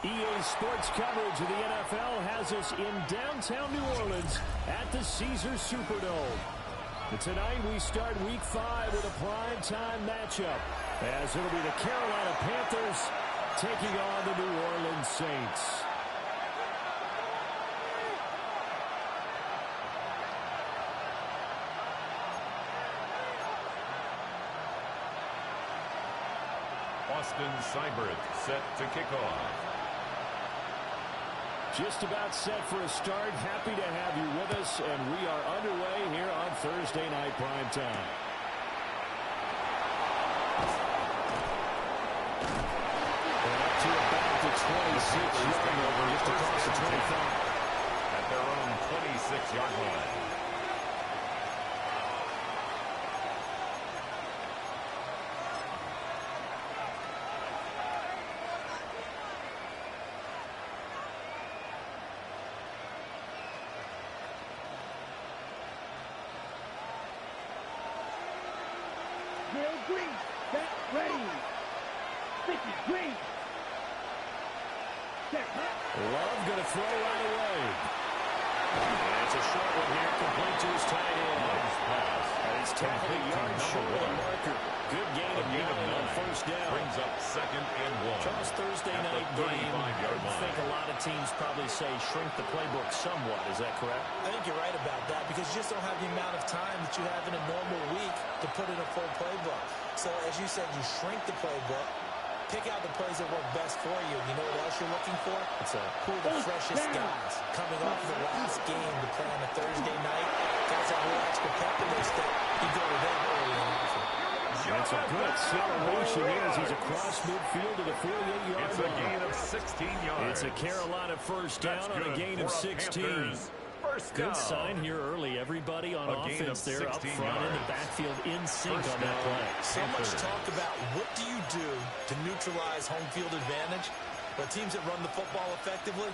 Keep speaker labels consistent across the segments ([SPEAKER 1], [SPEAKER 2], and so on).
[SPEAKER 1] EA Sports coverage of the NFL has us in downtown New Orleans at the Caesars Superdome. And tonight we start Week 5 with a primetime matchup, as it'll be the Carolina Panthers taking on the New Orleans Saints.
[SPEAKER 2] Austin Seibert set to kick off.
[SPEAKER 1] Just about set for a start. Happy to have you with us, and we are underway here on Thursday Night Primetime. Up to about the 26-yard line, just across the 25.
[SPEAKER 2] At their own 26-yard line.
[SPEAKER 3] Green, set, ready. 50, green. Set,
[SPEAKER 1] Love going to throw right away. And it's a short one here, complete to his tight end.
[SPEAKER 2] Nice pass.
[SPEAKER 1] And he's tackled a yard short of the marker. Good gain of 9 on first down.
[SPEAKER 2] Brings up 2nd and 1.
[SPEAKER 1] Charles, Thursday night game, I think a lot of teams probably say shrink the playbook somewhat. Is that correct?
[SPEAKER 4] I think you're right about that because you just don't have the amount of time that you have in a normal week to put in a full playbook. So, as you said, you shrink the playbook, pick out the plays that work best for you. You know what else you're looking for? Who are the freshest guys coming off of the last game to play on a Thursday night? Guys that will extra pep in their step. You go to them early in the season.
[SPEAKER 1] It's a good acceleration here as he's across midfield to the 48-yard line.
[SPEAKER 2] It's a gain of 16 yards.
[SPEAKER 1] It's a Carolina first down on a gain of 16. Good sign here early. Everybody on offense there up front in the backfield in sync on that play.
[SPEAKER 4] So much talk about what do you do to neutralize home field advantage. But teams that run the football effectively,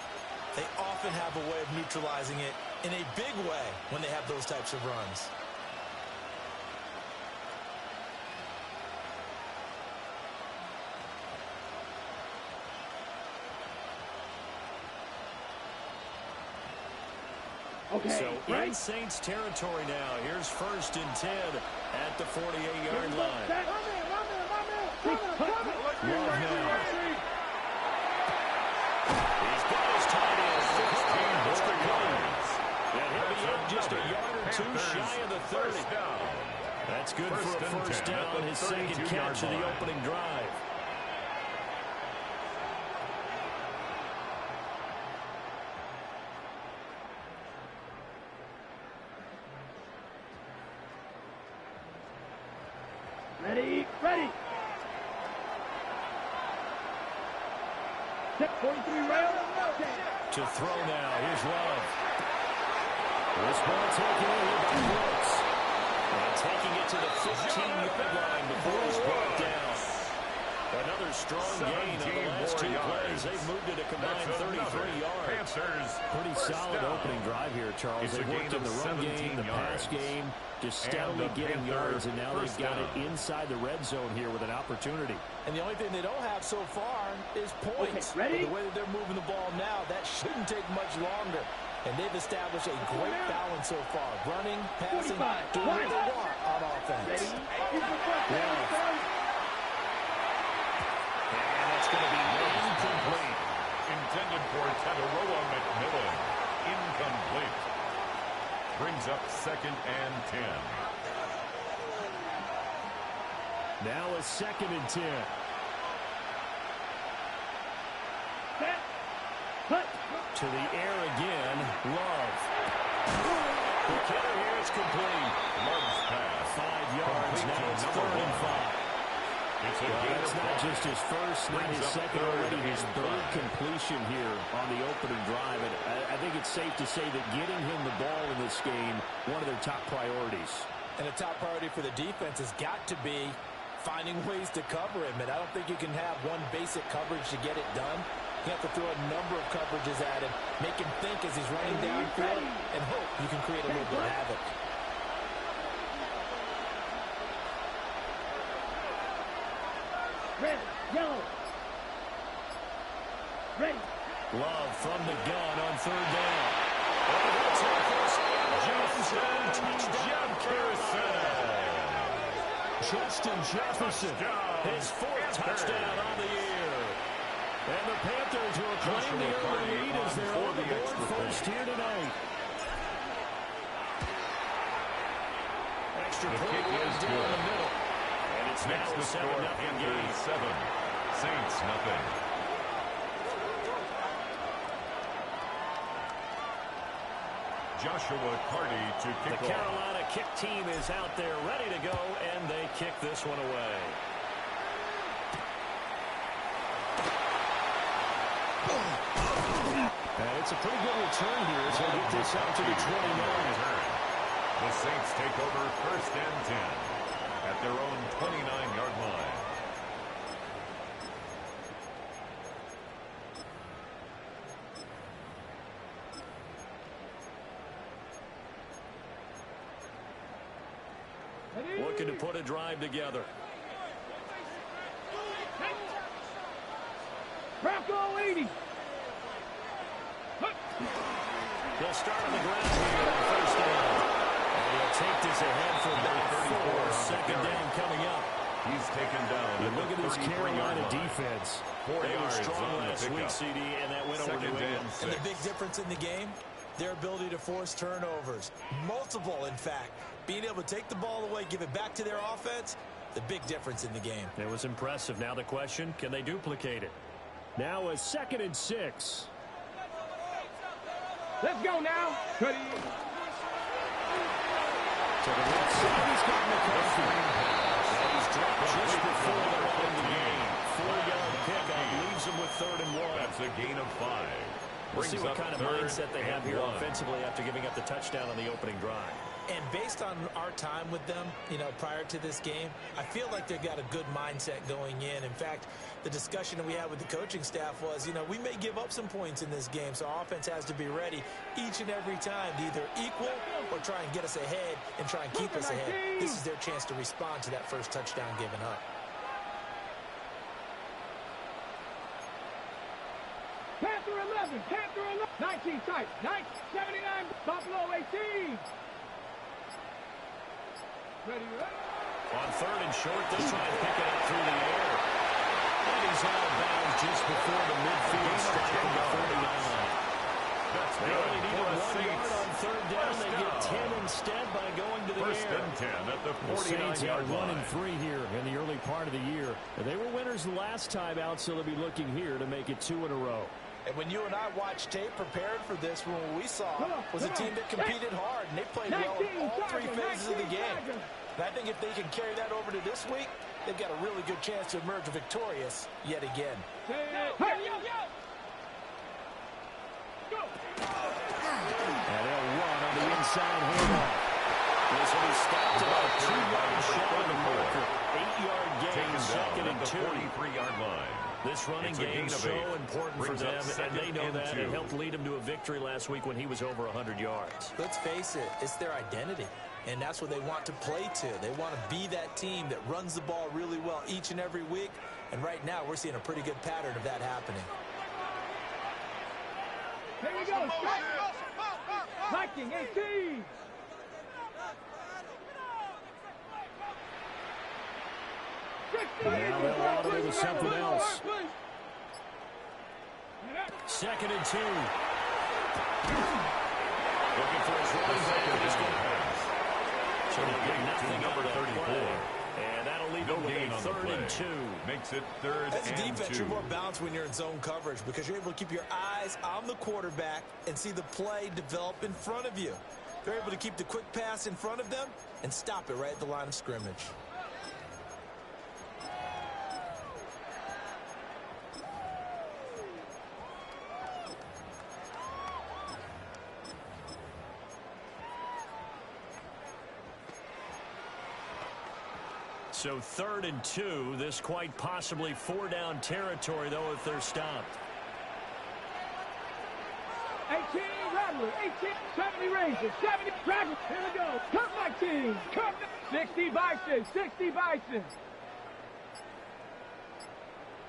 [SPEAKER 4] they often have a way of neutralizing it in a big way when they have those types of runs.
[SPEAKER 3] okay,
[SPEAKER 1] So in Saints territory now. Here's 1st and 10 at the 48-yard line. Love now. He's got his tight end. 16 Mr. Collins. And he'll be up just a yard or two shy of the 30. That's good for a first down. His second catch of the opening drive.
[SPEAKER 3] Ready, ready. Set 43 rail.
[SPEAKER 1] To throw now. Here's Love. This ball taken in here by Brooks. And taking it to the 15-yard line before he's brought down. Another strong gain on the last 2 plays. They've moved it a combined 33 yards. Pretty solid opening drive here, Charles. They've worked in the run game, the pass game, just steadily getting yards, and now they've got it inside the red zone here with an opportunity.
[SPEAKER 4] And the only thing they don't have so far is points.
[SPEAKER 3] Okay, ready?
[SPEAKER 4] The way that they're moving the ball now, that shouldn't take much longer. And they've established a great balance so far. Running, passing, doing what they want on offense.
[SPEAKER 1] And that's going to be incomplete.
[SPEAKER 2] Intended for Tataroa McMillan. Incomplete. Brings up 2nd and 10.
[SPEAKER 1] Now a 2nd and 10.
[SPEAKER 3] Set, cut.
[SPEAKER 1] To the air again, Love. The killer here is complete.
[SPEAKER 2] Love's pass.
[SPEAKER 1] 5 yards, now it's 3rd and 5. That's not just his first, not his second, already his 3rd completion here on the opening drive. And I think it's safe to say that getting him the ball in this game, one of their top priorities.
[SPEAKER 4] And a top priority for the defense has got to be finding ways to cover him. And I don't think you can have one basic coverage to get it done. You have to throw a number of coverages at him, make him think as he's running downfield, and hope you can create a little bit of havoc.
[SPEAKER 3] Red, yellow. Ready.
[SPEAKER 1] Love from the gun on third down. And that's our first Justin Jefferson, his fourth touchdown on the year. And the Panthers will claim the early lead as they're on the board first here tonight. Extra point right down the middle. And it's now a 7-0 game.
[SPEAKER 2] 7. Saints nothing. Joshua Carty to kick off.
[SPEAKER 1] The Carolina kick team is out there ready to go, and they kick this one away. And it's a pretty good return here as they get this out to the 29.
[SPEAKER 2] The Saints take over first and 10 at their own 29-yard line.
[SPEAKER 1] Looking to put a drive together.
[SPEAKER 3] Bronco 80.
[SPEAKER 1] They'll start on the ground here on first down. And he'll take this ahead for about 4. Second down coming up.
[SPEAKER 2] He's taken down.
[SPEAKER 1] And look at this Carolina defense.
[SPEAKER 2] 4
[SPEAKER 1] They were
[SPEAKER 2] yards
[SPEAKER 1] strong
[SPEAKER 2] on the
[SPEAKER 1] last week,
[SPEAKER 2] pickup.
[SPEAKER 1] CD, and that went over New England.
[SPEAKER 4] And the big difference in the game, their ability to force turnovers. Multiple, in fact. Being able to take the ball away, give it back to their offense, the big difference in the game.
[SPEAKER 1] It was impressive. Now the question, can they duplicate it? Now a 2nd and 6.
[SPEAKER 3] Let's go now. Cuddy.
[SPEAKER 1] To the left side, he's got McCarthy. And he's dropped just before the end of the game. 4-yard pickup leaves him with 3rd and 1.
[SPEAKER 2] That's a gain of 5.
[SPEAKER 1] We'll see what kind of mindset they have here
[SPEAKER 2] 1.
[SPEAKER 1] offensively after giving up the touchdown on the opening drive.
[SPEAKER 4] And based on our time with them, prior to this game, I feel like they've got a good mindset going in. In fact, the discussion that we had with the coaching staff was, we may give up some points in this game, so our offense has to be ready each and every time to either equal or try and get us ahead and try and keep us ahead. This is their chance to respond to that first touchdown given up.
[SPEAKER 3] Panther 11. Panther 11. 19 tight. 79. Buffalo 18. Ready, ready.
[SPEAKER 1] On 3rd and short, they'll try and pick it up through the air. And he's out of bounds just before the midfield stripe of the 49.
[SPEAKER 2] That's
[SPEAKER 1] They
[SPEAKER 2] good
[SPEAKER 1] only need
[SPEAKER 2] for the
[SPEAKER 1] 1
[SPEAKER 2] Saints.
[SPEAKER 1] yard on 3rd down. They get 10 instead by going to the
[SPEAKER 2] First
[SPEAKER 1] air.
[SPEAKER 2] and 10 at the
[SPEAKER 1] The Saints are
[SPEAKER 2] 49-yard
[SPEAKER 1] 1
[SPEAKER 2] line.
[SPEAKER 1] and 3 here in the early part of the year. And they were winners the last time out, so they'll be looking here to make it 2 in a row.
[SPEAKER 4] And when you and I watched tape prepared for this, what we saw was a team that competed hard, and they played well in all 3 phases of the game. And I think if they can carry that over to this week, they've got a really good chance to emerge victorious yet again.
[SPEAKER 1] And they'll run on the inside handoff. This will be stopped about 2 yards shy of the marker. 8-yard gain, 2nd and 2.
[SPEAKER 2] 43-yard line.
[SPEAKER 1] This running game is so important for them, and they know that. It helped lead them to a victory last week when he was over 100 yards.
[SPEAKER 4] Let's face it, it's their identity, and that's what they want to play to. They want to be that team that runs the ball really well each and every week, and right now we're seeing a pretty good pattern of that happening.
[SPEAKER 3] Here we go. Viking 18.
[SPEAKER 1] Now they'll automate with something else. 2nd and 2. Looking for his running back. So they'll get nothing
[SPEAKER 2] number
[SPEAKER 1] out of that
[SPEAKER 2] 34.
[SPEAKER 1] play. And that'll leave
[SPEAKER 2] No
[SPEAKER 1] them with
[SPEAKER 2] gain
[SPEAKER 1] a
[SPEAKER 2] on the
[SPEAKER 1] 3rd
[SPEAKER 2] play.
[SPEAKER 1] and 2.
[SPEAKER 2] Makes it 3rd
[SPEAKER 4] As a
[SPEAKER 2] and
[SPEAKER 4] defense,
[SPEAKER 2] 2.
[SPEAKER 4] you're more balanced when you're in zone coverage because you're able to keep your eyes on the quarterback and see the play develop in front of you. They're able to keep the quick pass in front of them and stop it right at the line of scrimmage.
[SPEAKER 1] So 3rd and 2. This quite possibly 4-down territory, though, if they're stopped.
[SPEAKER 3] 18 Rattler, 18, 70 Rangers, 70 Dragons. Here we go. Come my team. Come 60 Bison, 60 Bison.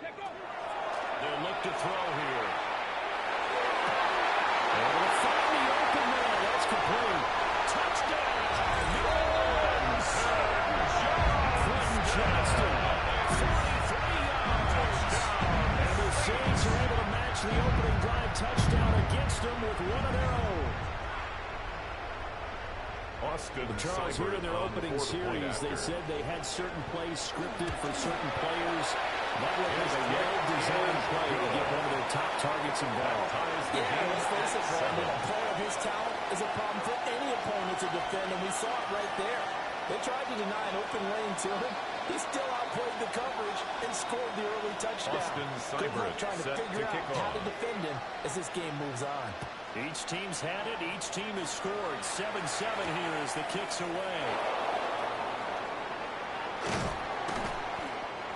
[SPEAKER 1] They'll look to throw here.
[SPEAKER 2] Austin
[SPEAKER 1] Charles, here in their
[SPEAKER 2] Seibert
[SPEAKER 1] opening
[SPEAKER 2] for the point
[SPEAKER 1] series, they
[SPEAKER 2] after.
[SPEAKER 1] said they had certain plays scripted for certain players. That was a well-designed play to get one of their top targets involved.
[SPEAKER 4] Yeah, let's face it, Brandon, a player of his talent is a problem for any opponent to defend, and we saw it right there. They tried to deny an open lane to him. He still outplayed the coverage and scored the early touchdown.
[SPEAKER 2] Austin
[SPEAKER 4] Good luck
[SPEAKER 2] Seibert
[SPEAKER 4] trying to
[SPEAKER 2] set
[SPEAKER 4] figure
[SPEAKER 2] to kick
[SPEAKER 4] out how
[SPEAKER 2] off.
[SPEAKER 4] to defend him as this game moves on.
[SPEAKER 1] Each team's had it. Each team has scored. 7-7 here as the kick's away.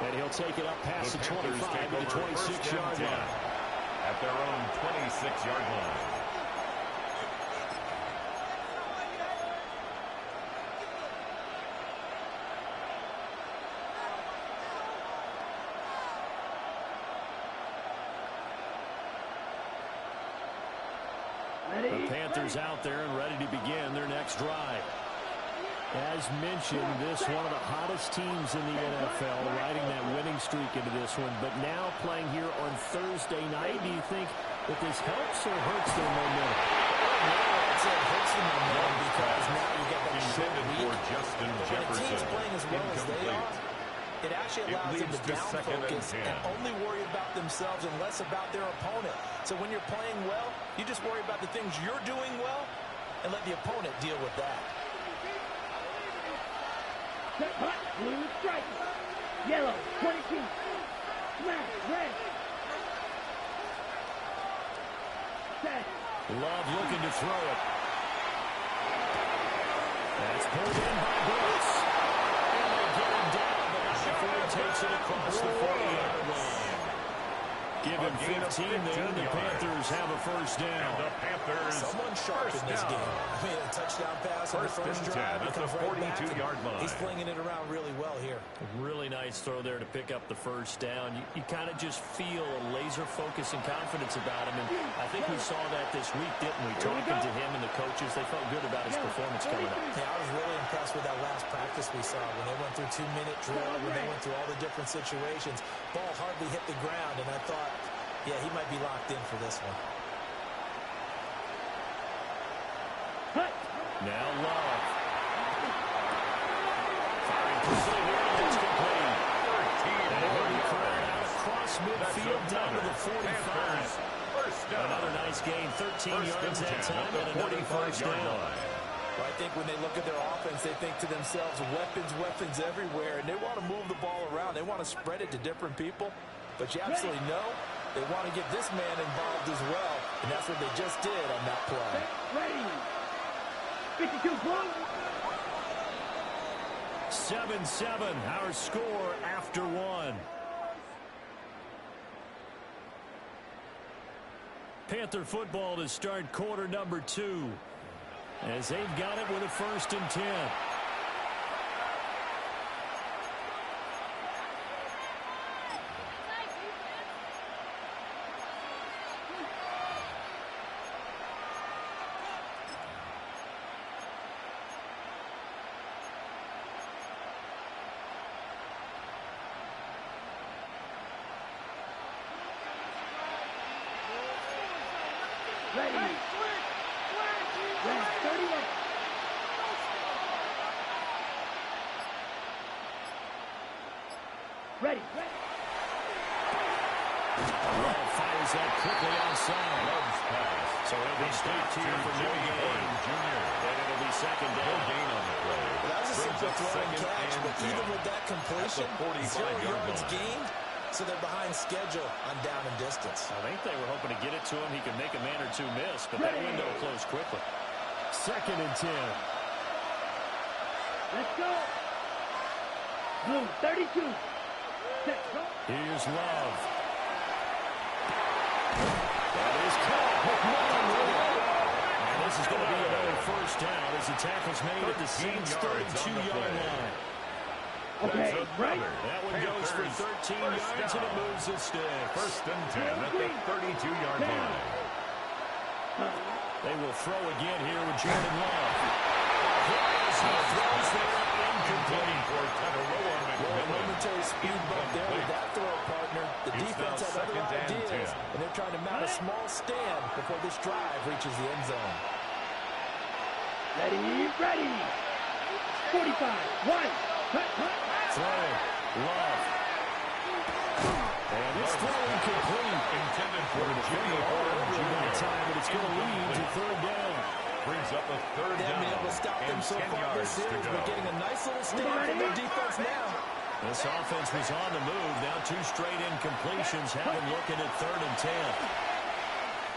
[SPEAKER 1] And he'll take it up past the 25 to the 26-yard line.
[SPEAKER 2] At their own 26-yard line.
[SPEAKER 1] The Panthers out there and ready to begin their next drive. As mentioned, this one of the hottest teams in the NFL, riding that winning streak into this one, but now playing here on Thursday night. Do you think that this helps or hurts their momentum?
[SPEAKER 4] I'd say it hurts them momentum because now you get that short
[SPEAKER 2] Intended
[SPEAKER 4] week.
[SPEAKER 2] for Justin
[SPEAKER 4] When a
[SPEAKER 2] Jefferson.
[SPEAKER 4] team's playing as well as they are,
[SPEAKER 2] Incomplete.
[SPEAKER 4] it actually
[SPEAKER 2] It
[SPEAKER 4] allows them
[SPEAKER 2] leads
[SPEAKER 4] to
[SPEAKER 2] to
[SPEAKER 4] down
[SPEAKER 2] second and
[SPEAKER 4] focus
[SPEAKER 2] 10.
[SPEAKER 4] and only worry about themselves and less about their opponent. So when you're playing well, you just worry about the things you're doing well and let the opponent deal with that.
[SPEAKER 3] Set, hot, blue, strike. Yellow, 22. Smash, red. Set.
[SPEAKER 1] Love looking to throw it. That's pulled in by Brooks. And they get him down, but not before he takes it across the 40-yard line. Give him 15 there, and the Panthers have a first down.
[SPEAKER 2] The Panthers
[SPEAKER 4] Someone sharp in this game. I mean, a touchdown pass on the
[SPEAKER 2] First
[SPEAKER 4] first
[SPEAKER 2] and 10
[SPEAKER 4] drive.
[SPEAKER 2] at
[SPEAKER 4] He
[SPEAKER 2] the
[SPEAKER 4] comes right back, and
[SPEAKER 2] 42-yard line.
[SPEAKER 4] He's flinging it around really well here.
[SPEAKER 1] Really nice throw there to pick up the first down. You kind of just feel a laser focus and confidence about him, and I think we saw that this week, didn't we? Talking to him and the coaches, they felt good about his performance coming up.
[SPEAKER 4] Yeah, I was really impressed with that last practice we saw when they went through 2-minute drill, when they went through all the different situations. Ball hardly hit the ground, and I thought, yeah, he might be locked in for this one.
[SPEAKER 1] Now Love. Firing pursuit here, and it's complete. And Hurdy out across midfield down to the 45.
[SPEAKER 2] First down.
[SPEAKER 1] Another nice gain, 13
[SPEAKER 2] First
[SPEAKER 1] yards
[SPEAKER 2] and
[SPEAKER 1] that
[SPEAKER 2] 10
[SPEAKER 1] time,
[SPEAKER 2] at the
[SPEAKER 1] and another first
[SPEAKER 2] 45-yard
[SPEAKER 1] down.
[SPEAKER 2] line.
[SPEAKER 4] Well, I think when they look at their offense, they think to themselves, weapons, weapons everywhere, and they want to move the ball around. They want to spread it to different people, but you absolutely know they want to get this man involved as well, and that's what they just did on that play.
[SPEAKER 3] Ready. 52 blue.
[SPEAKER 1] 7-7, our score after one. Panther football to start quarter number 2. As they've got it with a 1st and 10.
[SPEAKER 3] Ready. Red, 31. Ready.
[SPEAKER 1] Love fires that quickly outside.
[SPEAKER 2] Love's pass.
[SPEAKER 1] So it'll be straight to you for no
[SPEAKER 2] Jimmy
[SPEAKER 1] gain.
[SPEAKER 2] Horn Jr.
[SPEAKER 1] And it'll be second
[SPEAKER 2] No
[SPEAKER 1] down.
[SPEAKER 2] gain on the play.
[SPEAKER 4] That was a
[SPEAKER 2] Brings
[SPEAKER 4] simple
[SPEAKER 2] up
[SPEAKER 4] throw and
[SPEAKER 2] second
[SPEAKER 4] catch,
[SPEAKER 2] and
[SPEAKER 4] but
[SPEAKER 2] 10.
[SPEAKER 4] even with that completion,
[SPEAKER 2] At the
[SPEAKER 4] 0
[SPEAKER 2] 45-yard
[SPEAKER 4] yards
[SPEAKER 2] line.
[SPEAKER 4] gained, so they're behind schedule on down and distance.
[SPEAKER 1] I think they were hoping to get it to him. He could make a man or two miss, but that window closed quickly. 2nd and 10.
[SPEAKER 3] Let's go. Blue, 32. Set, go.
[SPEAKER 1] Here's Love. That is caught with nothing with it. And this is going to be another first down as the tackle's made at the Saints' 32-yard line.
[SPEAKER 3] Okay, right.
[SPEAKER 1] That one goes for 13 yards, and it moves the sticks.
[SPEAKER 2] 1st and 10 at the 32-yard line.
[SPEAKER 1] They will throw again here with Jordan Love. As he throws there, incomplete.
[SPEAKER 2] For Tataroa
[SPEAKER 4] A
[SPEAKER 2] McMillan.
[SPEAKER 4] momentary speed bump there with that throw, partner. The
[SPEAKER 2] It's
[SPEAKER 4] defense
[SPEAKER 2] now
[SPEAKER 4] had other
[SPEAKER 2] 2nd and
[SPEAKER 4] ideas,
[SPEAKER 2] 10.
[SPEAKER 4] and they're trying to mount a small stand before this drive reaches the end zone.
[SPEAKER 3] Ready. 45. 1. Cut.
[SPEAKER 1] Throwing. Love. And it's throw incomplete.
[SPEAKER 2] Intended for Jimmy
[SPEAKER 1] That time, but it's going to lead to third down.
[SPEAKER 2] Brings up a third
[SPEAKER 4] They haven't
[SPEAKER 2] down.
[SPEAKER 4] been able to stop them
[SPEAKER 2] And
[SPEAKER 4] so
[SPEAKER 2] 10
[SPEAKER 4] far this
[SPEAKER 2] yards to
[SPEAKER 4] series.
[SPEAKER 2] go.
[SPEAKER 4] We're getting a nice little stand from their defense now.
[SPEAKER 1] This offense was on the move. Now 2 straight incompletions have him looking at 3rd and 10.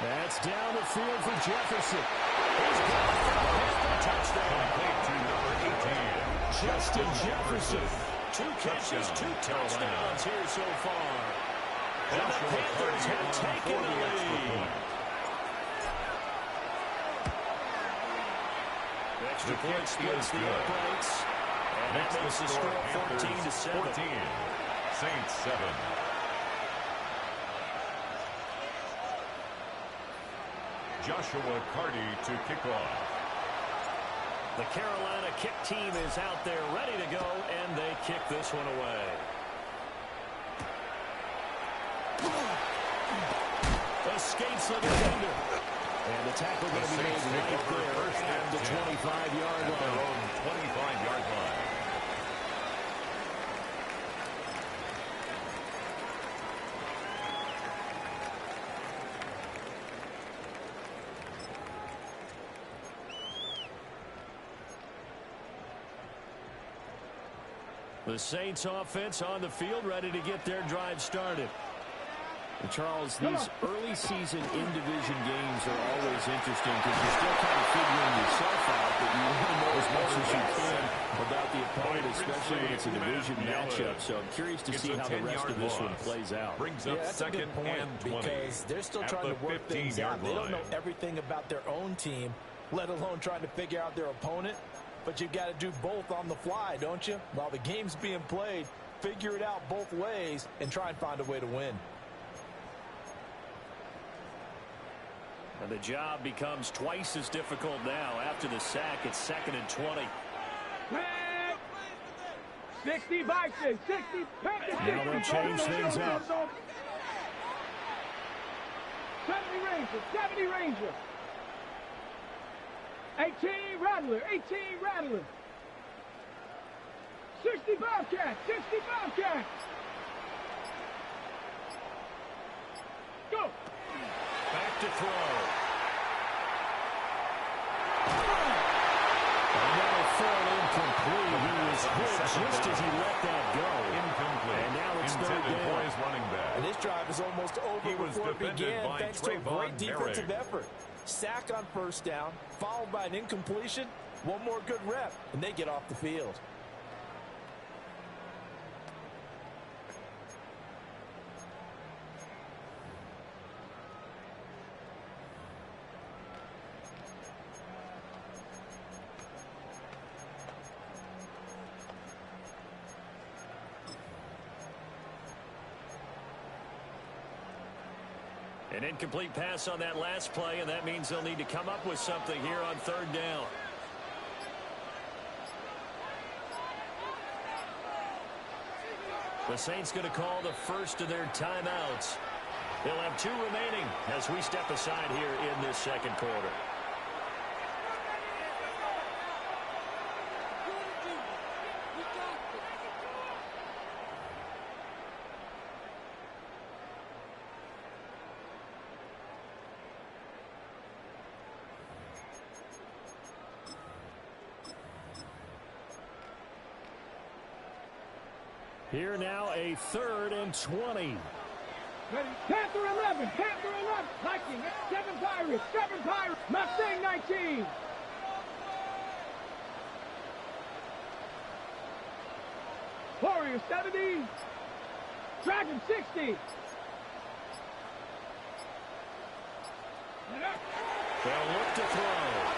[SPEAKER 1] That's down the field for Jefferson. He's got a touchdown.
[SPEAKER 2] Complete to number 18.
[SPEAKER 1] Justin Jefferson. 2 catches, 2 touchdowns here so far. And the Panthers have taken the lead. Extra point splits the uprights. And that makes the score 14-7.
[SPEAKER 2] 14. Saints 7. Joshua Carty to kick off.
[SPEAKER 1] The Carolina kick team is out there ready to go, and they kick this one away. Escapes the defender. And the tackle going to be made right there at the 25-yard line.
[SPEAKER 2] Their own 25-yard line.
[SPEAKER 1] The Saints offense on the field, ready to get their drive started. And Charles, these early season in-division games are always interesting because you're still kind of figuring yourself out, but you want to know as much as you can about the opponent, especially when it's a division matchup. So I'm curious to see how the rest of this one plays out.
[SPEAKER 2] Brings up
[SPEAKER 4] That's a good
[SPEAKER 2] 2nd
[SPEAKER 4] point
[SPEAKER 2] and 20.
[SPEAKER 4] because they're still trying to work things out. They don't know everything about their own team, let alone trying to figure out their opponent. But you've got to do both on the fly, don't you? While the game's being played, figure it out both ways and try and find a way to win.
[SPEAKER 1] And the job becomes twice as difficult now. After the sack, it's 2nd and 20.
[SPEAKER 3] 60 Vikings, 60 Panthers.
[SPEAKER 1] Now they'll change things up.
[SPEAKER 3] 70 Rangers. 18 Rattler. 60 Bobcats. Go.
[SPEAKER 1] Back to throw. Another throw incomplete. He was hit just as he let that go.
[SPEAKER 2] Incomplete.
[SPEAKER 1] And now it's third
[SPEAKER 2] Intended for
[SPEAKER 1] down.
[SPEAKER 2] his running back.
[SPEAKER 4] And this drive is almost over
[SPEAKER 2] He was
[SPEAKER 4] before it
[SPEAKER 2] defended
[SPEAKER 4] began
[SPEAKER 2] by
[SPEAKER 4] thanks to a
[SPEAKER 2] Trayvon
[SPEAKER 4] great defensive
[SPEAKER 2] Merrick.
[SPEAKER 4] effort. Sack on first down, followed by an incompletion. One more good rep, and they get off the field.
[SPEAKER 1] An incomplete pass on that last play, and that means they'll need to come up with something here on 3rd down. The Saints going to call the first of their timeouts. They'll have 2 remaining as we step aside here in this 2nd quarter. Here now a 3rd and 20.
[SPEAKER 3] Ready. Panther 11. Viking, 7 Pirates. Mustang 19. Warriors 70. Dragon 60.
[SPEAKER 1] They'll look to throw.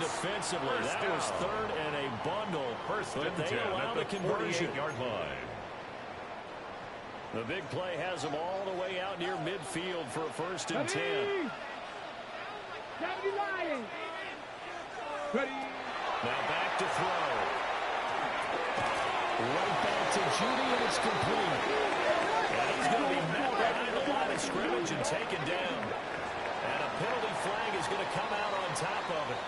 [SPEAKER 1] Defensively, that was 3rd and a bundle, but they allow the conversion.
[SPEAKER 2] 48-yard line.
[SPEAKER 1] The big play has them all the way out near midfield for a 1st and 10.
[SPEAKER 3] 79. Ready.
[SPEAKER 1] Now back to throw. Right back to Jeudy, and it's complete. And he's going to be met behind the line of scrimmage and taken down. And a penalty flag is going to come out on top of it.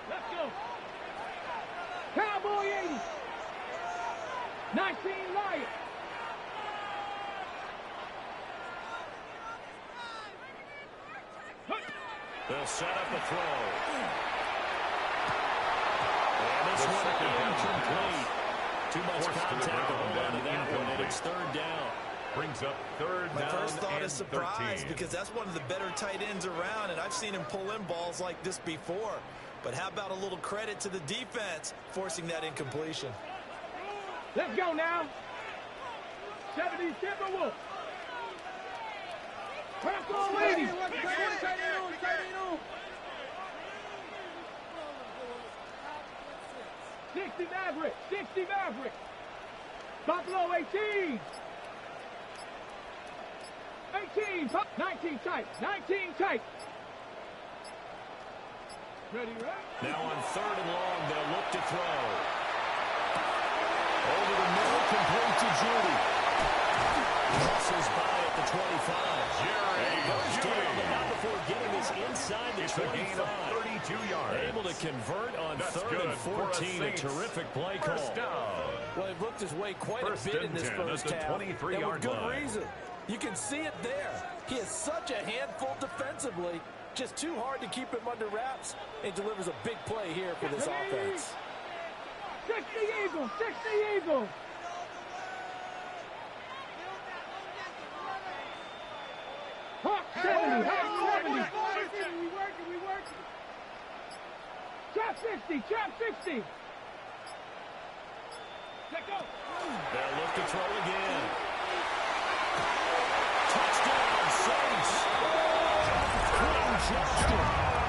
[SPEAKER 3] Let's go. Cowboy 80. 19 Lions.
[SPEAKER 1] They'll set up a throw. And this one incomplete. Too much contact to hold on to that one, and it's third down.
[SPEAKER 2] Brings up third down.
[SPEAKER 4] My first thought is
[SPEAKER 2] and
[SPEAKER 4] surprise
[SPEAKER 2] 13.
[SPEAKER 4] because that's one of the better tight ends around, and I've seen him pull in balls like this before. But how about a little credit to the defense forcing that incompletion?
[SPEAKER 3] Let's go now. 70 Timberwolves. Press on 80. 60 Maverick. 60 Maverick. Buffalo 18. 18. 19 tight. 19 tight. Ready, right?
[SPEAKER 1] Now on third and long, they'll look to throw. Over the middle, complete to Jeudy. Crosses by at the 25. And he goes down, but not before getting this inside the 25.
[SPEAKER 2] 32 yards.
[SPEAKER 1] Able to convert on
[SPEAKER 2] That's
[SPEAKER 1] third and 14. A terrific play call.
[SPEAKER 2] First down.
[SPEAKER 5] Well, he looked his way quite
[SPEAKER 2] First
[SPEAKER 5] a bit
[SPEAKER 2] and
[SPEAKER 5] in this
[SPEAKER 2] 10
[SPEAKER 5] first
[SPEAKER 2] at the
[SPEAKER 5] half, and
[SPEAKER 2] 23-yard
[SPEAKER 5] with good
[SPEAKER 2] line.
[SPEAKER 5] reason. You can see it there. He is such a handful defensively. Just too hard to keep him under wraps, and delivers a big play here for this offense.
[SPEAKER 3] 60 Eagles. 60 Eagles. Hawk 70. Hawk 70. We working. Trap 60. Trap 60. Let go.
[SPEAKER 1] They'll look to throw again. Touchdown, Saints. Quinn Johnston.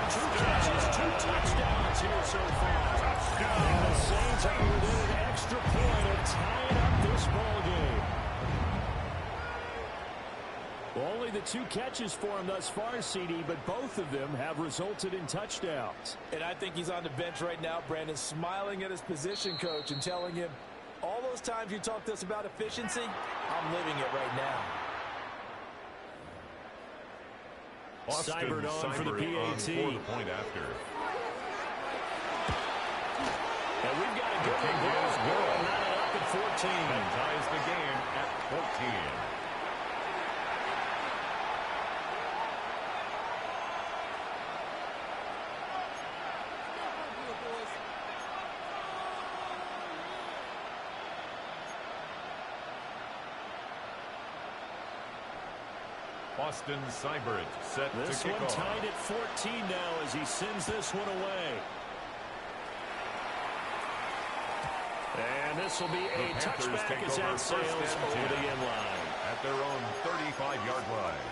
[SPEAKER 1] 2 catches, 2 touchdowns here so far. And the Saints are within an extra point of tying up this ball game. Well, only the 2 catches for him thus far, CD, but both of them have resulted in touchdowns.
[SPEAKER 5] And I think he's on the bench right now, Brandon, smiling at his position coach and telling him, all those times you talked to us about efficiency, I'm living it right now.
[SPEAKER 1] Seibert on for the PAT.
[SPEAKER 2] For the point after.
[SPEAKER 1] And we've got a good one going up at 14.
[SPEAKER 2] That ties the game at 14. Austin Seibert set
[SPEAKER 1] This
[SPEAKER 2] to kick
[SPEAKER 1] one
[SPEAKER 2] off.
[SPEAKER 1] tied at 14 now as he sends this one away. And this will be a
[SPEAKER 2] The Panthers
[SPEAKER 1] touchback
[SPEAKER 2] take
[SPEAKER 1] as
[SPEAKER 2] over
[SPEAKER 1] that sails
[SPEAKER 2] first and
[SPEAKER 1] over
[SPEAKER 2] 10
[SPEAKER 1] the end line.
[SPEAKER 2] at their own 35-yard line.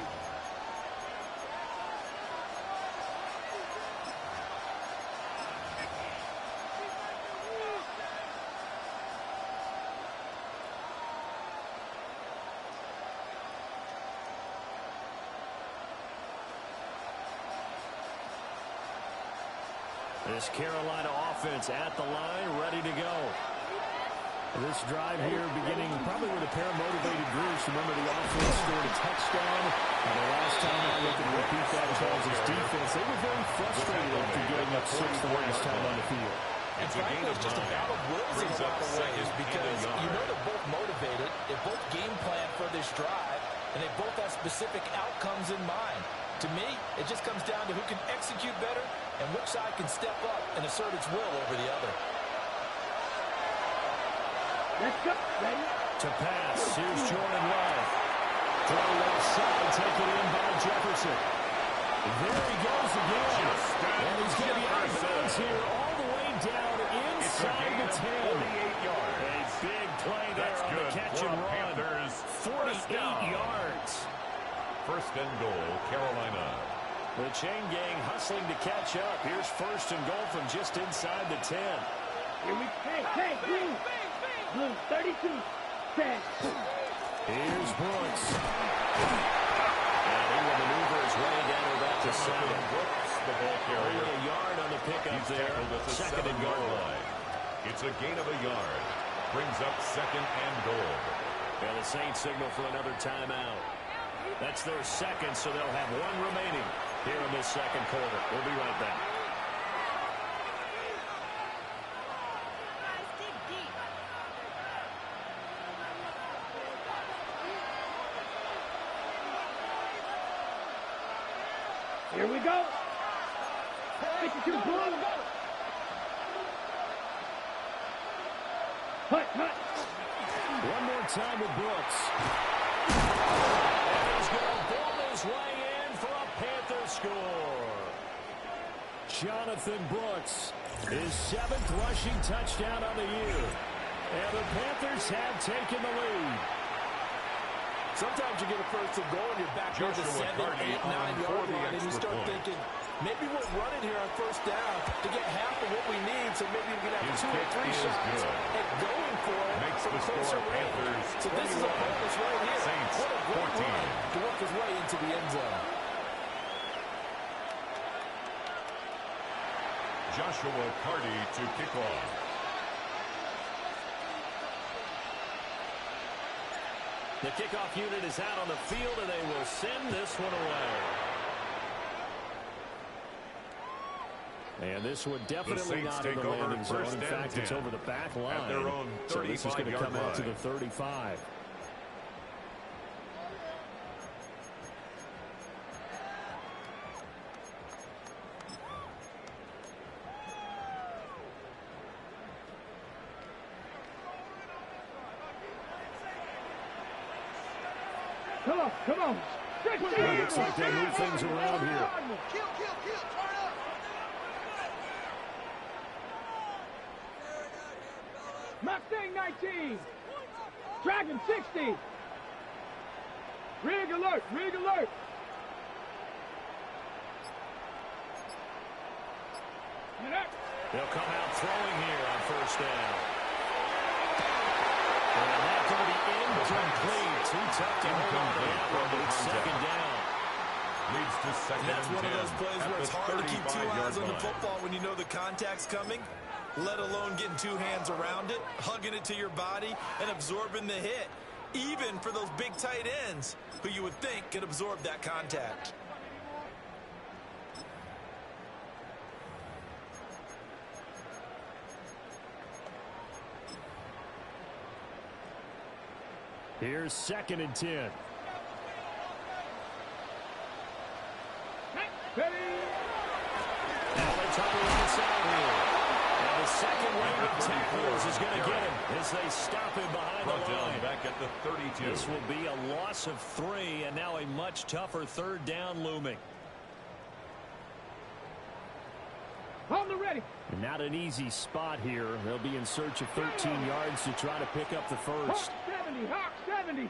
[SPEAKER 1] This Carolina offense at the line, ready to go. This drive here beginning probably with a pair of motivated groups. Remember, the offense scored a touchdown. And the last time I looked at repeat that as well as his defense, they were very frustrated after getting up 6 the last time on the field.
[SPEAKER 4] And frankly, it's just a battle of wills in a lot of ways because you know they're both motivated. They both game plan for this drive, and they both have specific outcomes in mind. To me, it just comes down to who can execute better and which side can step up and assert its will over the other.
[SPEAKER 3] Let's go. Ready?
[SPEAKER 1] To pass, here's Jordan Love. Throw left side, taken in by Jefferson. There he goes again. And he's going to be out of bounds here all the way down inside the 10.
[SPEAKER 2] 48 yards.
[SPEAKER 1] A big play there
[SPEAKER 2] That's
[SPEAKER 1] on the
[SPEAKER 2] good
[SPEAKER 1] catch
[SPEAKER 2] for
[SPEAKER 1] and
[SPEAKER 2] the
[SPEAKER 1] run.
[SPEAKER 2] Panthers.
[SPEAKER 1] 48 yards.
[SPEAKER 2] first and goal, Carolina.
[SPEAKER 1] The chain gang hustling to catch up. Here's first and goal from just inside the 10.
[SPEAKER 3] Hey, blue. Blue, 32. 10.
[SPEAKER 1] Here's Brooks. And he will maneuver his way down about the center.
[SPEAKER 2] Brooks, the ball carrier.
[SPEAKER 1] Only a yard on the pickup there. Second and goal.
[SPEAKER 2] Line. It's a gain of a yard. Brings up second and goal.
[SPEAKER 1] And the Saints signal for another timeout. That's their second, so they'll have one remaining here in this second quarter. We'll be right back.
[SPEAKER 3] Here we go. 52 blue. Hut.
[SPEAKER 1] One more time with Brooks. And he's going to build his way in for a Panther score. Jonathan Brooks, his 7th rushing touchdown on the year. And the Panthers have taken the lead.
[SPEAKER 5] Sometimes you get a first and goal and you're back on the 7, 8, 9-yard line, and you start thinking, maybe we're running here on first down to get half of what we need, so maybe we can have 2 or 3 shots at going for it from closer range. So this is a bonus right here.
[SPEAKER 2] Saints,
[SPEAKER 5] what a great
[SPEAKER 2] 14.
[SPEAKER 5] run to work his way into the end zone.
[SPEAKER 2] Joshua Carty to kick off.
[SPEAKER 1] The kickoff unit is out on the field, and they will send this one away. And this one definitely not in the landing zone. In fact, it's over the back line. So this is going to come out to the 35.
[SPEAKER 3] Come on.
[SPEAKER 1] Looks like they move things around here.
[SPEAKER 3] Kill. Turn up. Mustang 19. Dragon 60. Rig alert.
[SPEAKER 1] They'll come out throwing here on first down. And that's going to be incomplete. Too tough to hold on to that one, but it's second down.
[SPEAKER 2] Leads to second
[SPEAKER 5] That's
[SPEAKER 2] and
[SPEAKER 5] one of
[SPEAKER 2] 10
[SPEAKER 5] those plays where it's hard to keep 2 eyes on the
[SPEAKER 2] line.
[SPEAKER 5] football when you know the contact's coming, let alone getting 2 hands around it, hugging it to your body, and absorbing the hit, even for those big tight ends who you would think could absorb that contact.
[SPEAKER 1] Here's second and 10.
[SPEAKER 3] Ready.
[SPEAKER 1] Now they're tumbling inside here. And the second wave of tacklers is going to get him as they stop him behind the line.
[SPEAKER 2] Back at the 32.
[SPEAKER 1] This will be a loss of 3, and now a much tougher third down looming.
[SPEAKER 3] On the ready.
[SPEAKER 1] Not an easy spot here. They'll be in search of 13 yards to try to pick up the first.
[SPEAKER 3] Hawk 70.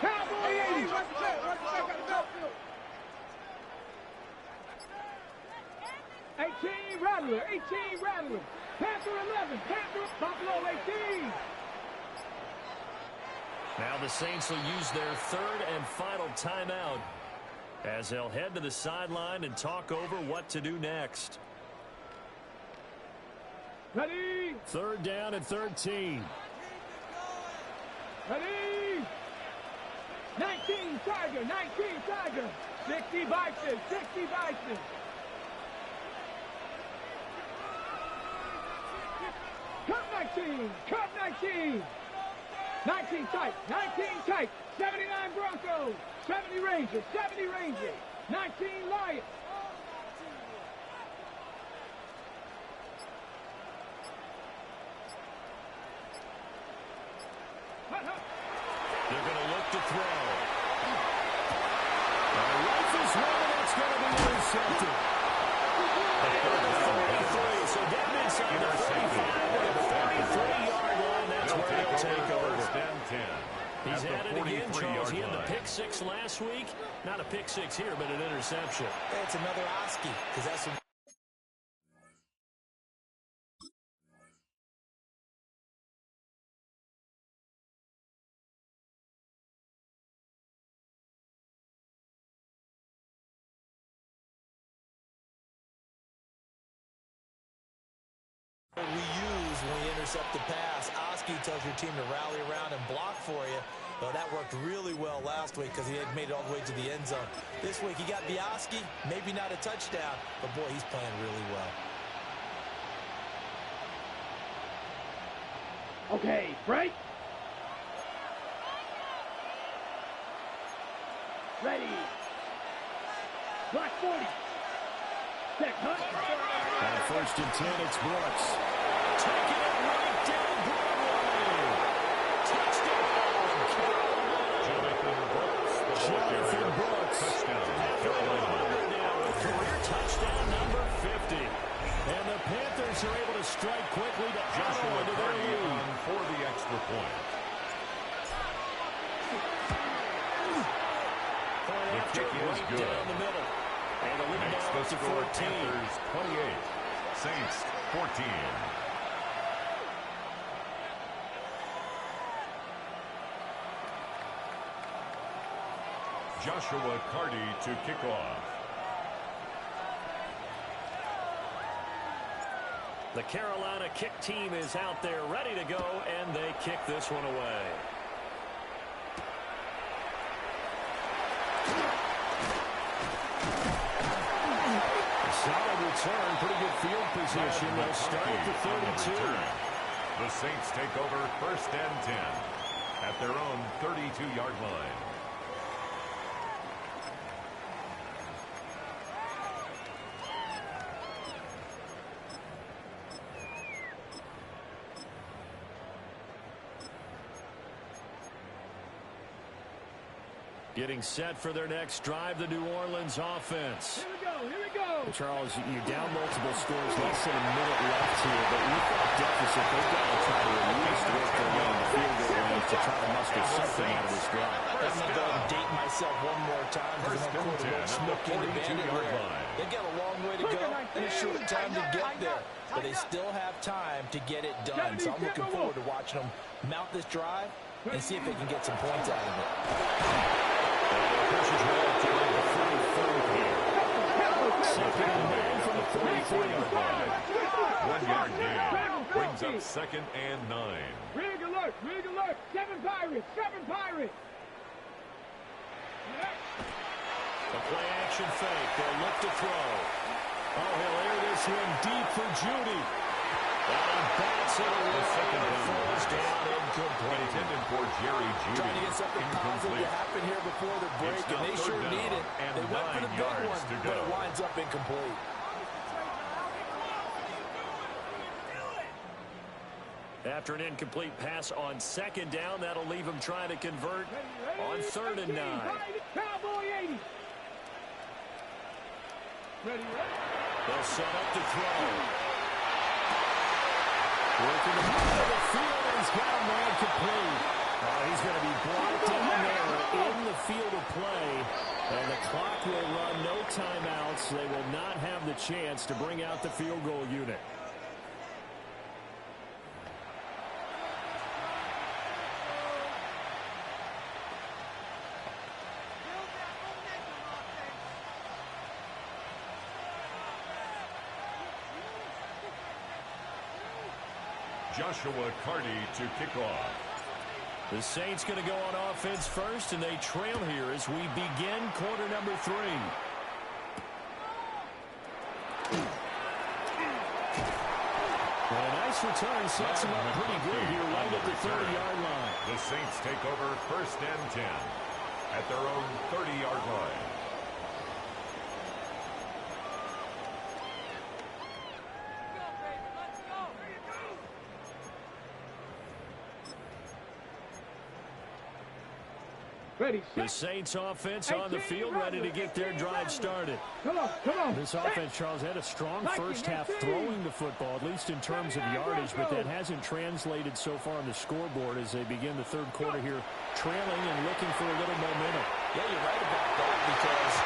[SPEAKER 3] Cowboy 80. 18 Rattler. Panther 11. Buffalo 18.
[SPEAKER 1] Now the Saints will use their third and final timeout as they'll head to the sideline and talk over what to do next.
[SPEAKER 3] Ready.
[SPEAKER 1] Third down and 13.
[SPEAKER 3] Ready. 19 Tiger. 60 Bison. Cut 19. 19 tight. 79 Broncos. 70 Rangers. 19 Lions.
[SPEAKER 1] They're going to look to throw. And the rifle's running. It's going to be intercepted. And the 43. So down inside the 45 to the 43.
[SPEAKER 2] take over. First and 10.
[SPEAKER 1] He's
[SPEAKER 2] at
[SPEAKER 1] at
[SPEAKER 2] the
[SPEAKER 1] it again,
[SPEAKER 2] 43-yard
[SPEAKER 1] Charles. He had the
[SPEAKER 2] line.
[SPEAKER 1] pick six last week. Not a pick six here, but an interception.
[SPEAKER 4] Hey, it's another Oski, because that's what we use when we intercept the pass. Oski tells your team to rally around and block for you. Well, that worked really well last week because he had made it all the way to the end zone. This week he got the Oski, maybe not a touchdown, but boy, he's playing really well.
[SPEAKER 3] Okay, break. Ready. Block 40. Check, hunt.
[SPEAKER 1] On first and 10, it's Brooks. Taking it right down Broadway. Touchdown, Carolina. Jonathan Brooks. Touchdown, Carolina. Now with career touchdown number 50. And the Panthers are able to strike quickly to add on to their lead.
[SPEAKER 2] For the extra point.
[SPEAKER 1] The kick is good. Down the middle. And the lead
[SPEAKER 2] Makes
[SPEAKER 1] off
[SPEAKER 2] the
[SPEAKER 1] to
[SPEAKER 2] score
[SPEAKER 1] 14.
[SPEAKER 2] Panthers 28. Saints 14. Joshua Carty to kick off.
[SPEAKER 1] The Carolina kick team is out there ready to go, and they kick this one away. Solid return, pretty good field position. They'll start at the 32.
[SPEAKER 2] The Saints take over first and 10 at their own 32-yard line.
[SPEAKER 1] Getting set for their next drive, the New Orleans offense.
[SPEAKER 3] Here we go, here we go.
[SPEAKER 1] Charles, you're down multiple scores, less than a minute left here, but with that deficit, they've got to try to at least work their way in the field goal range to try to muster something out of this drive.
[SPEAKER 4] I'm going to go and date myself one more time because I'm going to smoke in the bandit. They've got a long way to go and a short time to get there, but they still have time to get it done. So I'm looking forward to watching them mount this drive and see if they can get some points out of it.
[SPEAKER 1] Pushes well toward the 43 here. Second and 9 from the 44-yard line.
[SPEAKER 2] 1-yard gain. Brings up second and 9.
[SPEAKER 3] Rig alert, rig alert. 7 Pirates, 7 Pirates.
[SPEAKER 1] The play action fake. They'll look to throw. Oh, he'll air this one deep for Judy. And he bats it away.
[SPEAKER 2] Second and
[SPEAKER 1] falls down incomplete.
[SPEAKER 2] Intended for Jerry Judy.
[SPEAKER 4] Trying to get something positive to happen here before the break, and they sure need it. They went for the big one, but it winds up incomplete.
[SPEAKER 1] After an incomplete pass on second down, that'll leave him trying to convert on third and 9.
[SPEAKER 3] Cowboy 80. Ready, ready.
[SPEAKER 1] They'll set up to throw. Working the middle of the field, and he's got a man complete. He's going to be brought down there in the field of play, and the clock will run, no timeouts. They will not have the chance to bring out the field goal unit.
[SPEAKER 2] Joshua Carty to kick off.
[SPEAKER 1] The Saints going to go on offense first, and they trail here as we begin quarter number 3. Well, a nice return sets him up pretty good here right at the 30-yard line.
[SPEAKER 2] The Saints take over first and 10 at their own 30-yard line.
[SPEAKER 3] Ready,
[SPEAKER 1] The
[SPEAKER 3] set.
[SPEAKER 1] Saints offense on the field, ready to get their drive started.
[SPEAKER 3] Come on.
[SPEAKER 1] This offense, Charles, had a strong first half throwing the football, at least in terms of yardage, but that hasn't translated so far on the scoreboard as they begin the third quarter here, trailing and looking for a little momentum.
[SPEAKER 4] Yeah, you're right about that because,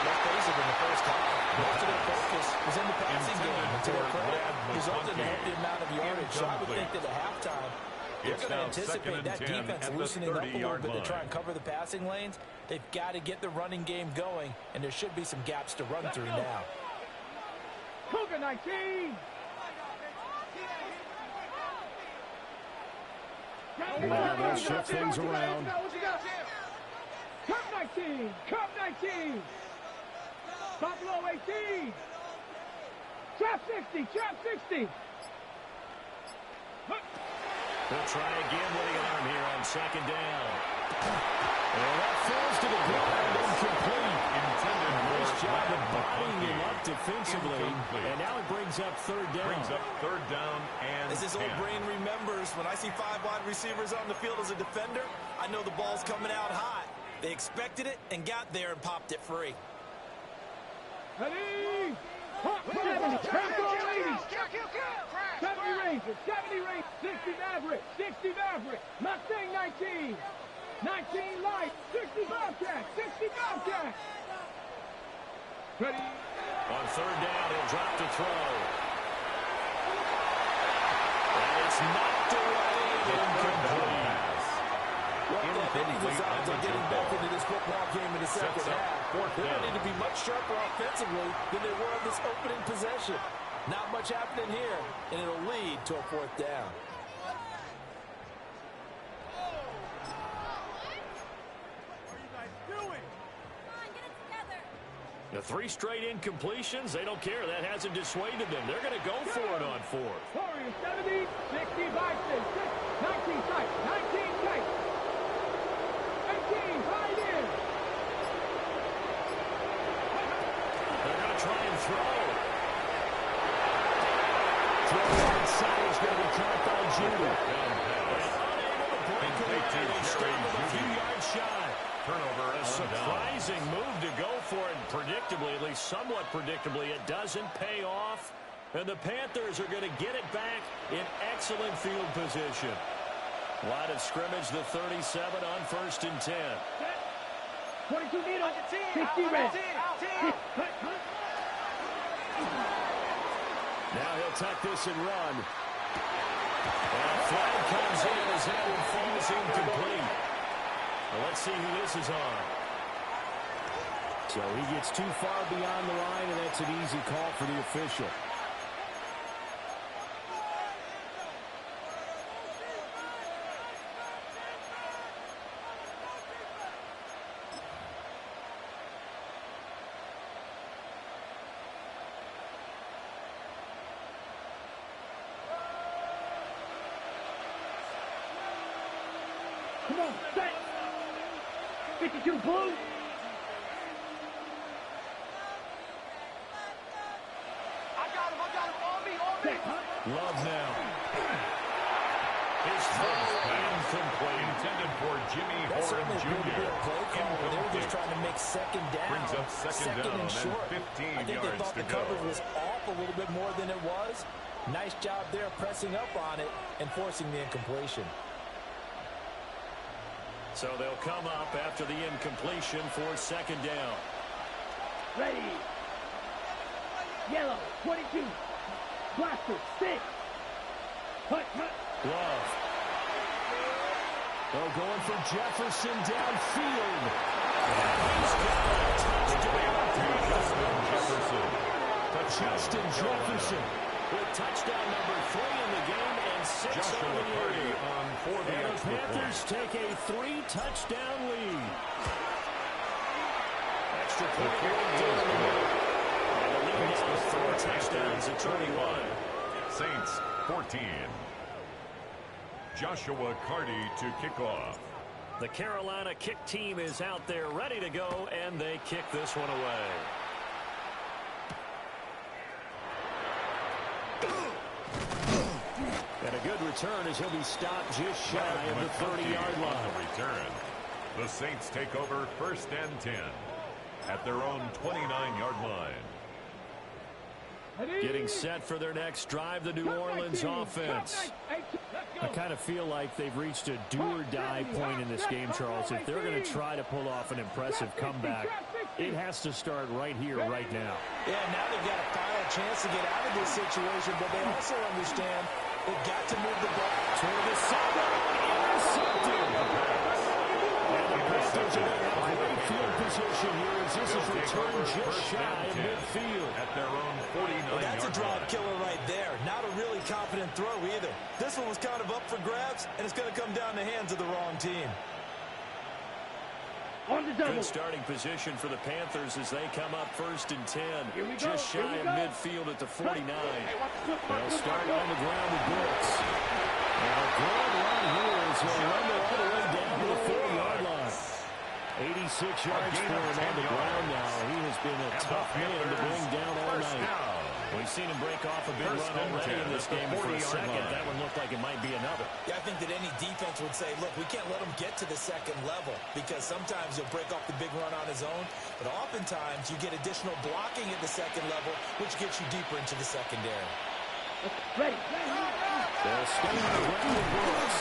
[SPEAKER 4] let's face it, in the first half, most of their focus was in the passing game. And to their credit, resulted in a healthy amount of yardage. So I would think that at halftime, they're going to anticipate that defense loosening up a little bit to try and cover the passing lanes. They've got to get the running game going, and there should be some gaps to run through now.
[SPEAKER 3] Cougar 19.
[SPEAKER 1] They'll shift things around.
[SPEAKER 3] Cup 19. Cup 19. Buffalo 18. Trap 60. Trap 60.
[SPEAKER 1] They'll try again with the arm here on second down. And that falls to the ground, incomplete.
[SPEAKER 2] Intended
[SPEAKER 1] Nice
[SPEAKER 2] for
[SPEAKER 1] job of
[SPEAKER 2] Brad
[SPEAKER 1] bodying him
[SPEAKER 2] McConkey.
[SPEAKER 1] up defensively.
[SPEAKER 2] Incomplete.
[SPEAKER 1] And now it brings up third down.
[SPEAKER 2] Brings up third down and
[SPEAKER 5] As this old
[SPEAKER 2] 10.
[SPEAKER 5] brain remembers, when I see 5 wide receivers on the field as a defender, I know the ball's coming out hot. They expected it and got there and popped it free.
[SPEAKER 3] Ready. Hot 70. Tempo 80. 70 Rangers. 70 Rangers. 60 Maverick. 60 Maverick. Mustang 19. 19 Light. 60 Bobcat. 60 Bobcat. Ready.
[SPEAKER 1] On third down, he'll drop to throw. And it's knocked away and incomplete.
[SPEAKER 5] Well, if any designs are getting back into this football game in the second half, they're going to need to be much sharper offensively than they were in this opening possession. Not much happening here, and it'll lead to a fourth down.
[SPEAKER 1] The 3 straight incompletions, they don't care. That hasn't dissuaded them. They're going to go for it on fourth.
[SPEAKER 3] Warriors 70. 60 Bison. 19 tight. 19 tight. 18 high in.
[SPEAKER 1] They're going to try and throw. Throw inside is going to be caught by Judy. Unable to break away. They struggled a few yards shy.
[SPEAKER 2] Turnover.
[SPEAKER 1] A surprising move to go for it. Predictably, at least somewhat predictably, it doesn't pay off. And the Panthers are going to get it back in excellent field position. Line of scrimmage, the 37 on 1st and 10.
[SPEAKER 3] 22 needle. 60 red.
[SPEAKER 1] Now he'll tuck this and run. And a flag comes in as that one falls incomplete. Well, let's see who this is on. So he gets too far beyond the line, and that's an easy call for the official.
[SPEAKER 3] Come on, set. 52 blue.
[SPEAKER 1] Love now. His throw incomplete.
[SPEAKER 2] Intended for Jimmy
[SPEAKER 5] That
[SPEAKER 2] Horn
[SPEAKER 5] certainly appeared to be
[SPEAKER 2] Jr.
[SPEAKER 5] a play call where they were just trying to make second down.
[SPEAKER 2] Brings up second down
[SPEAKER 5] and
[SPEAKER 2] and
[SPEAKER 5] short.
[SPEAKER 2] 15
[SPEAKER 5] I think they
[SPEAKER 2] yards
[SPEAKER 5] thought
[SPEAKER 2] to
[SPEAKER 5] the
[SPEAKER 2] go.
[SPEAKER 5] coverage was off a little bit more than it was. Nice job there pressing up on it and forcing the incompletion.
[SPEAKER 1] So they'll come up after the incompletion for second down.
[SPEAKER 3] Ready. Yellow. 22. Blaster. 6. Hut.
[SPEAKER 1] Love. Oh, going for Jefferson downfield. He's got a touchdown. Justin Jefferson with touchdown number 3 in the game and 6 on the year. And the Panthers take a 3-touchdown lead. Extra point and the lead is 4 touchdowns at 21.
[SPEAKER 2] Saints 14. Joshua Carty to kick off.
[SPEAKER 1] The Carolina kick team is out there ready to go, and they kick this one away. And a good return as he'll be stopped just shy of the 30-yard line.
[SPEAKER 2] Return. The Saints take over 1st and 10 at their own 29-yard line.
[SPEAKER 1] Getting set for their next drive, the New Orleans offense. I kind of feel like they've reached a do-or-die point in this game, Charles. If they're going to try to pull off an impressive comeback, it has to start right here, right now.
[SPEAKER 4] Yeah, now they've got a final chance to get out of this situation, but they also understand they've got to move the ball.
[SPEAKER 1] To the sideline, intercepted. And the Panthers are in a great field position here as this is returned just shy of midfield.
[SPEAKER 2] At their own 49-yard line.
[SPEAKER 4] That's a drive killer right there. Not a really confident throw either. This one was kind of up for grabs, and it's going to come down the hands of the wrong team.
[SPEAKER 1] Good starting position for the Panthers as they come up 1st and 10. Just shy of midfield at the 49. They'll start on the ground with Brooks. And a good run here as he'll run all the way down to the 40-yard line. 86 yards for him on the ground now. He has been a tough man to bring down all night. We've seen him break off a big run already in this game. For a second, that one looked like it might be another.
[SPEAKER 4] Yeah, I think that any defense would say, look, we can't let him get to the second level because sometimes he'll break off the big run on his own, but oftentimes you get additional blocking at the second level, which gets you deeper into the secondary.
[SPEAKER 3] Ready.
[SPEAKER 1] They'll stay on the ground with Brooks.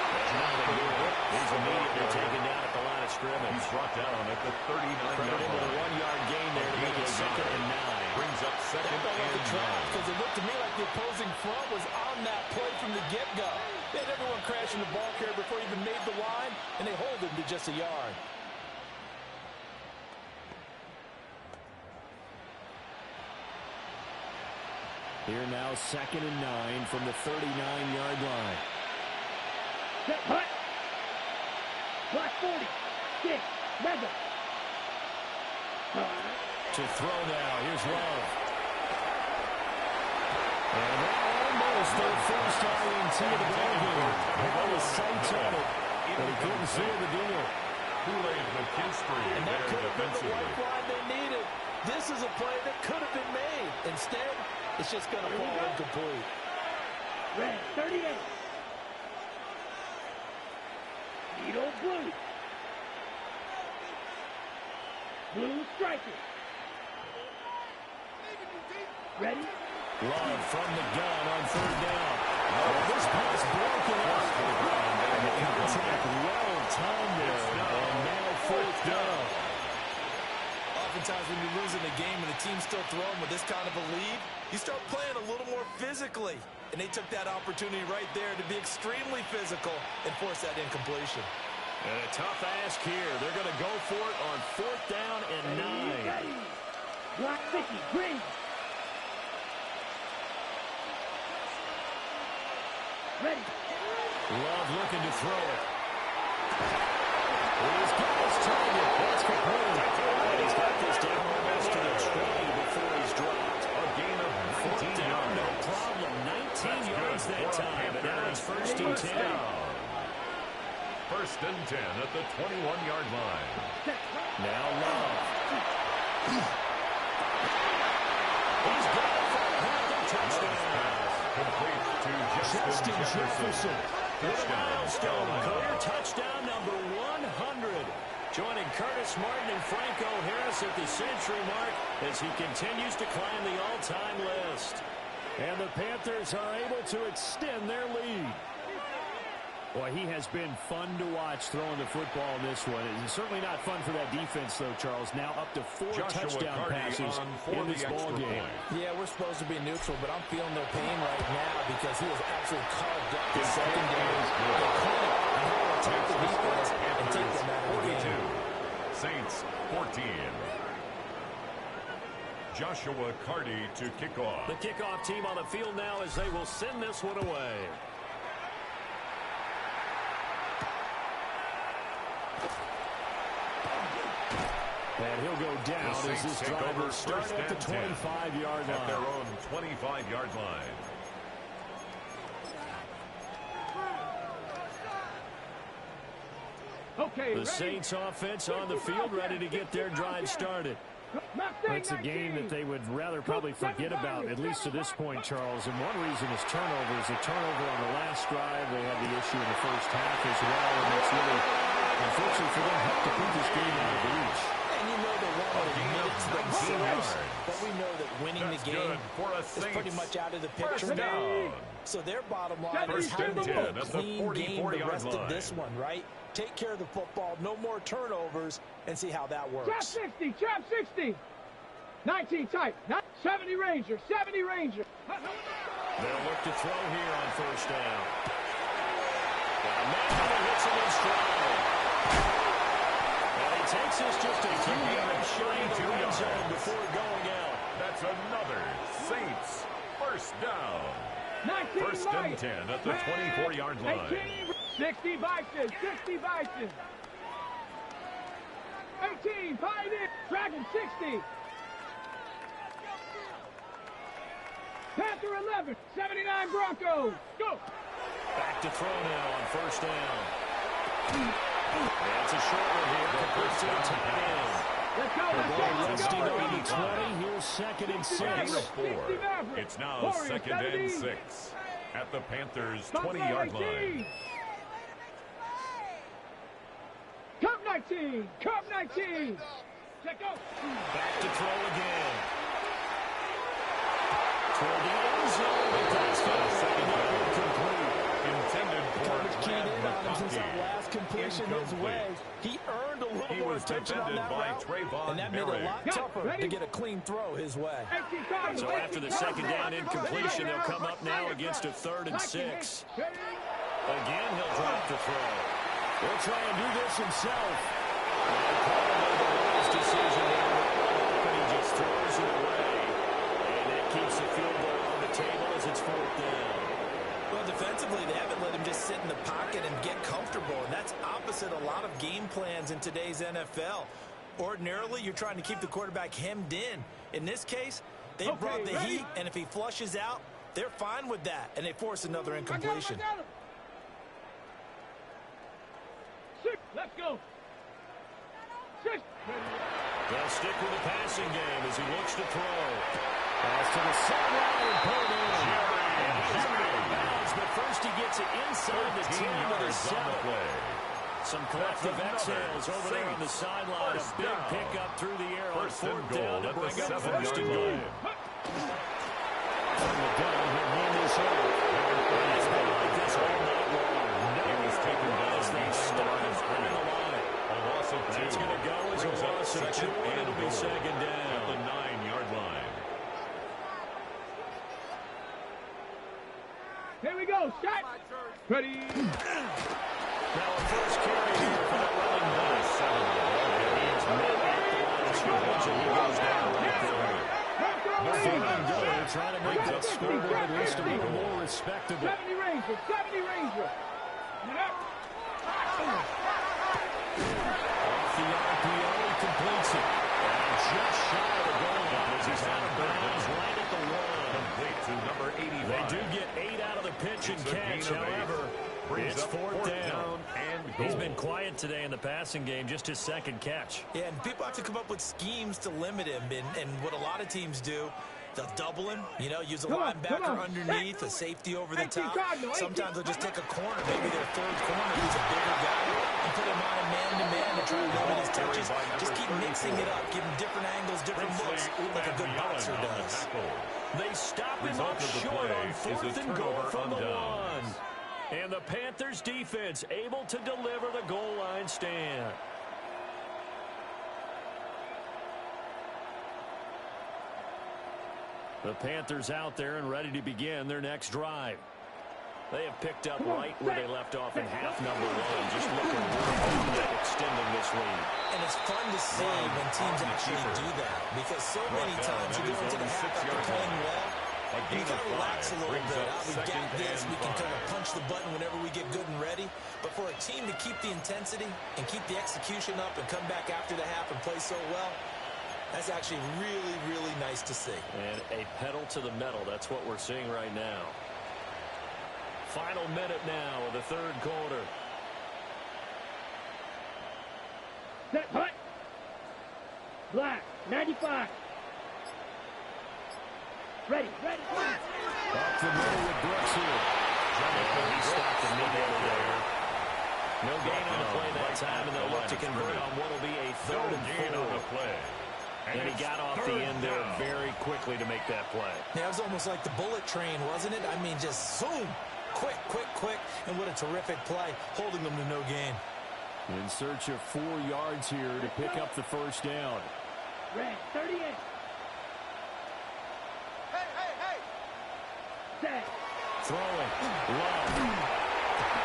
[SPEAKER 1] He's immediately taken down at the line of scrimmage.
[SPEAKER 2] He's brought down at the 39-yard line.
[SPEAKER 1] Into the 1-yard gain there to make it 2nd and 9.
[SPEAKER 2] Brings up 2nd and 9.
[SPEAKER 5] Because it looked to me like the opposing front was on that play from the get-go. They had everyone crashing the ball carrier before he even made the line, and they hold him to just a yard.
[SPEAKER 1] Here now 2nd and 9 from the 39-yard line.
[SPEAKER 3] Set, hut. Black 40. 6. Mega.
[SPEAKER 1] To throw now. Here's Love. And almost their first INT of the ball game. Had the sights on it, but he couldn't seal the deal.
[SPEAKER 2] Kool-Aid McKinstry
[SPEAKER 5] And that
[SPEAKER 2] there
[SPEAKER 5] could have been the
[SPEAKER 2] defensively.
[SPEAKER 5] lifeline they needed. This is a play that could have been made. Instead, it's just going to fall incomplete.
[SPEAKER 3] Red 38. Needle blue. Blue striker. Ready?
[SPEAKER 1] Love from the gun on 3rd down. This pass broken up. And the contact well timed there. And now 4th down.
[SPEAKER 4] Oftentimes when you're losing a game and the team's still throwing with this kind of a lead, you start playing a little more physically. And they took that opportunity right there to be extremely physical and force that incompletion.
[SPEAKER 1] And a tough ask here. They're going to go for it on 4th down and 9.
[SPEAKER 3] Black 50. Green. Ready.
[SPEAKER 1] Love looking to throw it. He's got his target. That's complete. And he's got this down almost to the 20 before he's dropped.
[SPEAKER 2] A gain of 19
[SPEAKER 1] down, no
[SPEAKER 2] yards.
[SPEAKER 1] problem. 19 yards that time. And now it's 1st and 10.
[SPEAKER 2] 1st and 10 at the 21-yard line.
[SPEAKER 1] Now Love. He's got it for a Panther touchdown.
[SPEAKER 2] Complete to Justin Jefferson.
[SPEAKER 1] Milestone, career touchdown number 100. Joining Curtis Martin and Franco Harris at the century mark as he continues to climb the all-time list. And the Panthers are able to extend their lead. Boy, he has been fun to watch throwing the football in this one. It's certainly not fun for that defense, though, Charles. Now up to 4 touchdown passes in this ball game.
[SPEAKER 5] Yeah, we're supposed to be neutral, but I'm feeling their pain right now because he was absolutely carved up the secondary. They couldn't attack the defense and take them out of the game.
[SPEAKER 2] Saints 14. Joshua Carty to kick off.
[SPEAKER 1] The kickoff team on the field now as they will send this one away. And he'll go down as this drive will start at the 25-yard line.
[SPEAKER 2] At their own 25-yard line.
[SPEAKER 3] Okay,
[SPEAKER 1] the Saints offense on the field ready to get their drive started. It's a game that they would rather probably forget about, at least to this point, Charles. And one reason is turnovers. A turnover on the last drive. They had the issue in the first half as well. And it's really, unfortunately for
[SPEAKER 4] a game is pretty much out of the picture now. So their bottom line is how to make a clean game the rest of this one, right? Take care of the football, no more turnovers, and see how that works.
[SPEAKER 3] Trap 60, trap 60. 19 tight, 70 Ranger, 70 Ranger.
[SPEAKER 1] They'll look to throw here on first down. Now hits him in stride. And he takes this just a few yards shy of the red zone before going out.
[SPEAKER 2] That's another Saints first down.
[SPEAKER 3] 19
[SPEAKER 2] First and 10 at the 24-yard line.
[SPEAKER 3] 60 Bison, 60 Bison. 18, Pioneer, Dragon 60. Panther 11, 79 Broncos. Go.
[SPEAKER 1] Back to throw now on first down. That's a short one here. Completes to the tight end.
[SPEAKER 3] Let's go, let's go.
[SPEAKER 1] 60-20. Here's second and 6.
[SPEAKER 2] It's now second and 6 at the Panthers' 20-yard line.
[SPEAKER 3] Cup 19, Cup 19. Check out.
[SPEAKER 1] Back to throw again. Toward the end zone. The pass complete.
[SPEAKER 2] Intended for
[SPEAKER 4] Keyed in on him since that last completion his way. He earned a little more attention on that route, and that made it a lot tougher to get a clean throw his way.
[SPEAKER 1] So after the second down incompletion, they'll come up now against a 3rd and 6. Again, he'll drop the throw. He'll try and do this himself. Probably the wise decision there, but he just throws it away. And that keeps the field goal on the table as it's 4th down.
[SPEAKER 4] Well, defensively, they haven't let him just sit in the pocket and get comfortable, and that's opposite a lot of game plans in today's NFL. Ordinarily, you're trying to keep the quarterback hemmed in. In this case, they brought the heat, and if he flushes out, they're fine with that, and they force another incompletion.
[SPEAKER 3] Let's go.
[SPEAKER 1] They'll stick with the passing game as he looks to throw. Pass to the sideline and pulled in. But first he gets it inside the 10 with a 7. Some collective exhales over there on the sideline. A big pickup through the air on 4th down to bring up 1st and goal. From the gun, he'll hand this over. It's been like this all night long. He was taken down as they start in front of the line.
[SPEAKER 2] A loss of 2.
[SPEAKER 1] That's going to go as a loss of 2, and it'll be second down.
[SPEAKER 2] At the 9-yard line.
[SPEAKER 3] Here we go. Shot. Ready.
[SPEAKER 1] Now a first carry here for the running back. He's met at the line of scrimmage, and he goes down right there. Trying to make that scoreboard at least a little more respectable.
[SPEAKER 3] 70 Ranger, 70 Ranger.
[SPEAKER 1] Off the RPO, he completes it. And just shy of the goal line as he's out of bounds right at the 1.
[SPEAKER 2] Complete to number 85.
[SPEAKER 1] They do get 8 out of the pitch and catch, however, it's 4th down.
[SPEAKER 2] And
[SPEAKER 1] he's been quiet today in the passing game, just his 2nd catch.
[SPEAKER 4] Yeah, and people have to come up with schemes to limit him, and what a lot of teams do, they'll double him, you know, use a linebacker underneath, a safety over the top. Sometimes they'll just take a corner, maybe their 3rd corner, who's a bigger guy, and put him on a man-to-man to try to limit his touches. Just keep mixing it up, give him different angles, different looks, like a good boxer does.
[SPEAKER 1] They stop him up short on 4th and goal from the 1. And the Panthers defense able to deliver the goal line stand. The Panthers out there and ready to begin their next drive. They have picked up right where they left off in half number 1. Just looking really at extending this lead.
[SPEAKER 4] And it's fun to see when teams actually do that, because so many times you go into the half after playing well, and you kind of relax a little bit. We've got this. We can kind of punch the button whenever we get good and ready. But for a team to keep the intensity and keep the execution up and come back after the half and play so well, that's actually really, really nice to see.
[SPEAKER 1] And a pedal to the metal. That's what we're seeing right now. Final minute now of the 3rd quarter.
[SPEAKER 3] Set, hut. Black, 95. Ready.
[SPEAKER 1] Up the middle with Brooks here. He stopped the middle there. No gain on the play that time, and they'll look to convert on what will be a 3rd and 4.
[SPEAKER 2] On the play.
[SPEAKER 1] And he got off the end there very quickly to make that play.
[SPEAKER 4] Yeah, it was almost like the bullet train, wasn't it? I mean, just zoom. Quick, quick, quick. And what a terrific play, holding them to no gain.
[SPEAKER 1] In search of 4 yards here to pick up the first down.
[SPEAKER 3] Red, 38. Hey. Set.
[SPEAKER 1] Throwing. Love.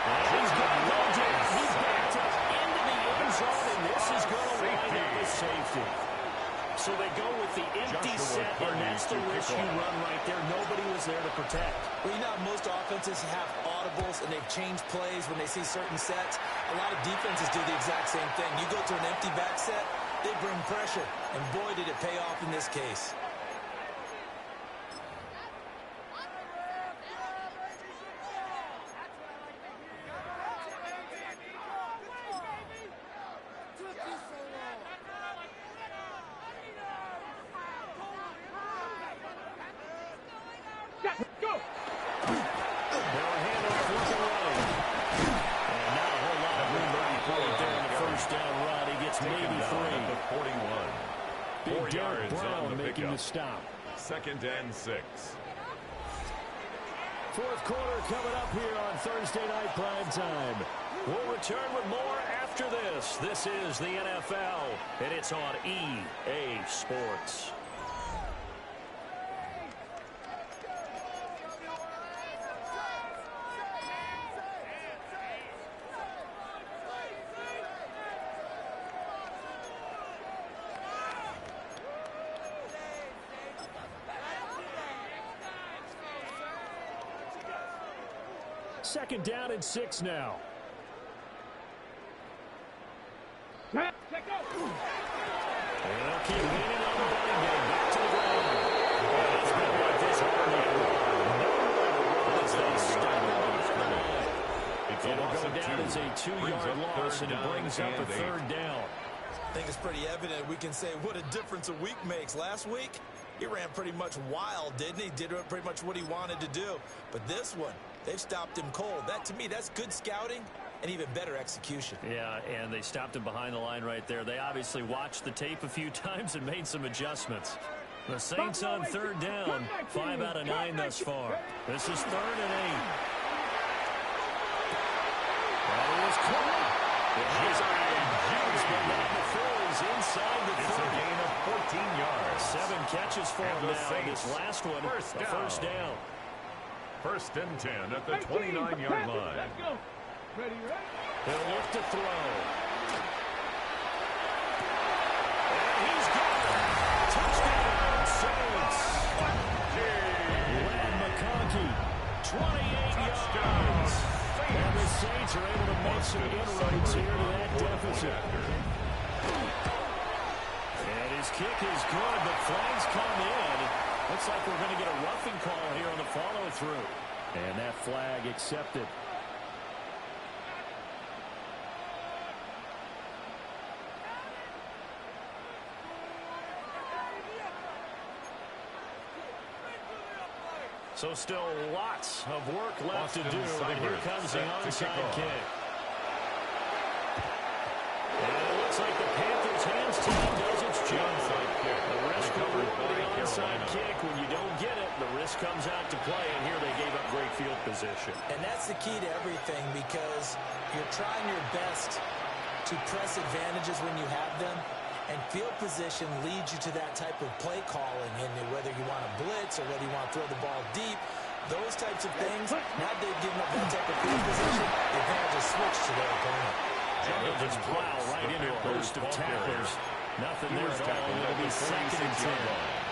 [SPEAKER 1] And he's got Mojo. He's backed up into the end zone, and this is going to wind up with safety. So they go with the empty set, and that's the risk you run right there. Nobody was there to protect.
[SPEAKER 4] Well, you know, most offenses have audibles, and they've changed plays when they see certain sets. A lot of defenses do the exact same thing. You go to an empty back set, they bring pressure, and boy, did it pay off in this case.
[SPEAKER 1] Stop.
[SPEAKER 2] 2nd and 6.
[SPEAKER 1] Fourth quarter coming up here on Thursday Night Prime Time. We'll return with more after this. This is the NFL, and it's on EA Sports. Second down and 6 now.
[SPEAKER 3] Check out.
[SPEAKER 1] And they'll keep leaning on the running game. Back to the ground. And it's been like this all year. As they start it'll go down as a 2-yard loss, and it brings up a 3rd down.
[SPEAKER 4] I think it's pretty evident. We can say what a difference a week makes. Last week, he ran pretty much wild, didn't he? Did pretty much what he wanted to do. But this one, they've stopped him cold. That, to me, that's good scouting and even better execution.
[SPEAKER 1] Yeah, and they stopped him behind the line right there. They obviously watched the tape a few times and made some adjustments. The Saints on 3rd down, 5 out of 9 thus far. This is 3rd and 8. That is caught. Inside the 30.
[SPEAKER 2] It's a gain of 14 yards.
[SPEAKER 1] 7 catches for him now.
[SPEAKER 2] Saints,
[SPEAKER 1] This last one, first down.
[SPEAKER 2] 1st and 10 at the 29-yard line.
[SPEAKER 3] Let's go. Ready?
[SPEAKER 1] He'll look to throw. And he's got it. Touchdown, Saints. Lad McConkey, 28 yards. And the Saints are able to make some inroads here to that deficit. And his kick is good, but flags come in. Looks like we're going to get a roughing call here on the follow-through. And that flag accepted. So still lots of work left to do. And here comes the onside kick. And it looks like the Panthers' hands team does its job. The risk reward the onside kick. When you don't get it, the risk comes out to play. And here they gave up great field position.
[SPEAKER 4] And that's the key to everything, because you're trying your best to press advantages when you have them. And field position leads you to that type of play calling, and whether you want to blitz or whether you want to throw the ball deep, those types of things, now they've given up that type of field position, the advantage is switched to their opponent.
[SPEAKER 1] And he'll just plow right into a host of tacklers. Nothing there at all. It'll be 2nd and 10.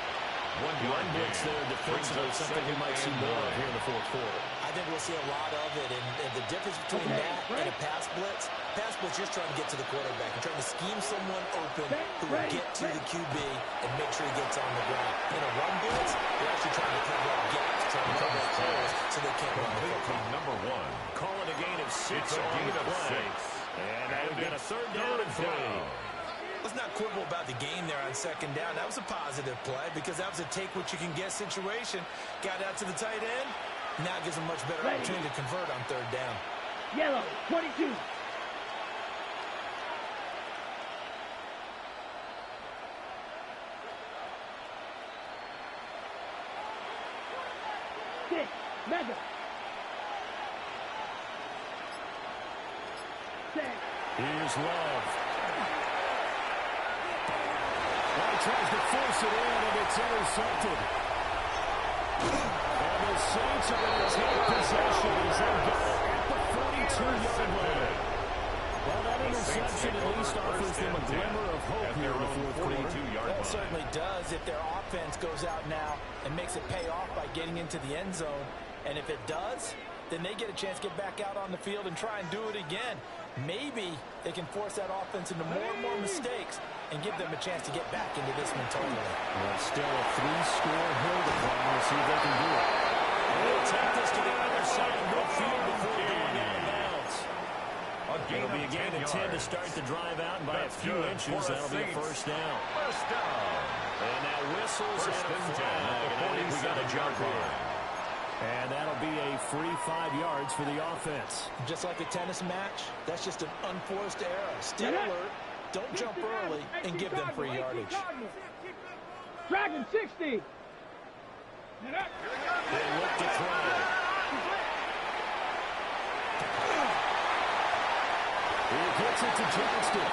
[SPEAKER 1] One blitz there defensively, something we might see more of here in the fourth quarter.
[SPEAKER 4] I think we'll see a lot of it, and the difference between that and a pass blitz, you're just trying to get to the quarterback. You're trying to scheme someone open who will get to the QB and make sure he gets on the ground. In a run blitz, you're actually trying to cover up gaps, trying to cover up holes so they can't run the football.
[SPEAKER 2] Number 1.
[SPEAKER 1] Call it a gain of 6
[SPEAKER 2] It's a
[SPEAKER 1] on
[SPEAKER 2] gain
[SPEAKER 1] the
[SPEAKER 2] of
[SPEAKER 1] play.
[SPEAKER 2] 6.
[SPEAKER 1] And that'll get a 3rd down and 3.
[SPEAKER 4] Let's not quibble about the game there on 2nd down. That was a positive play because that was a take-what-you-can-get situation. Got out to the tight end. Now gives a much better opportunity to convert on 3rd down.
[SPEAKER 3] Yellow, 22. Mega. Set.
[SPEAKER 1] Here's Love. Well, he tries to force it in, and it's intercepted. And the Saints are going to take possession as they go at the 42-yard line. Well, that interception at least offers them a glimmer of hope here in the fourth quarter.
[SPEAKER 4] That certainly does if their offense goes out now and makes it pay off by getting into the end zone. And if it does, then they get a chance to get back out on the field and try and do it again. Maybe they can force that offense into more and more mistakes and give them a chance to get back into this one totally.
[SPEAKER 1] Well, still a 3-score hill to climb. We'll see if they can do it. And they'll take this to the other side of midfield before going out of bounds. It'll be a gain of 10 to start the drive out, and by a few inches, that'll be a first down.
[SPEAKER 2] First down.
[SPEAKER 1] And now whistles and a flag. And I think we got a jump here. And that'll be a free 5 yards for the offense.
[SPEAKER 4] Just like a tennis match, that's just an unforced error. Stay alert, don't jump early, and give them free yardage.
[SPEAKER 3] Dragon 60.
[SPEAKER 1] They look to throw. He gets it to Johnston.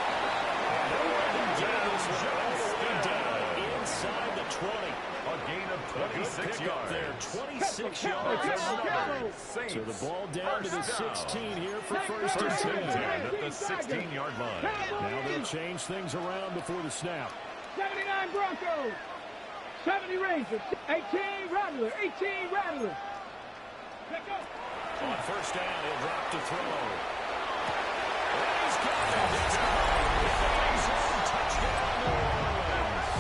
[SPEAKER 1] And they'll get this one all the way down inside the 20.
[SPEAKER 2] A gain of 26 yards.
[SPEAKER 1] There, 26 yards. So the ball down to the 16 here for first and 10.
[SPEAKER 2] At the 16-yard line.
[SPEAKER 1] Now they'll change things around before the snap.
[SPEAKER 3] 79 Broncos. 70 Rangers. 18 Rattler. 18 Rattler. Let go.
[SPEAKER 1] On first down, he'll drop to throw. And he's got it. Touchdown, New Orleans.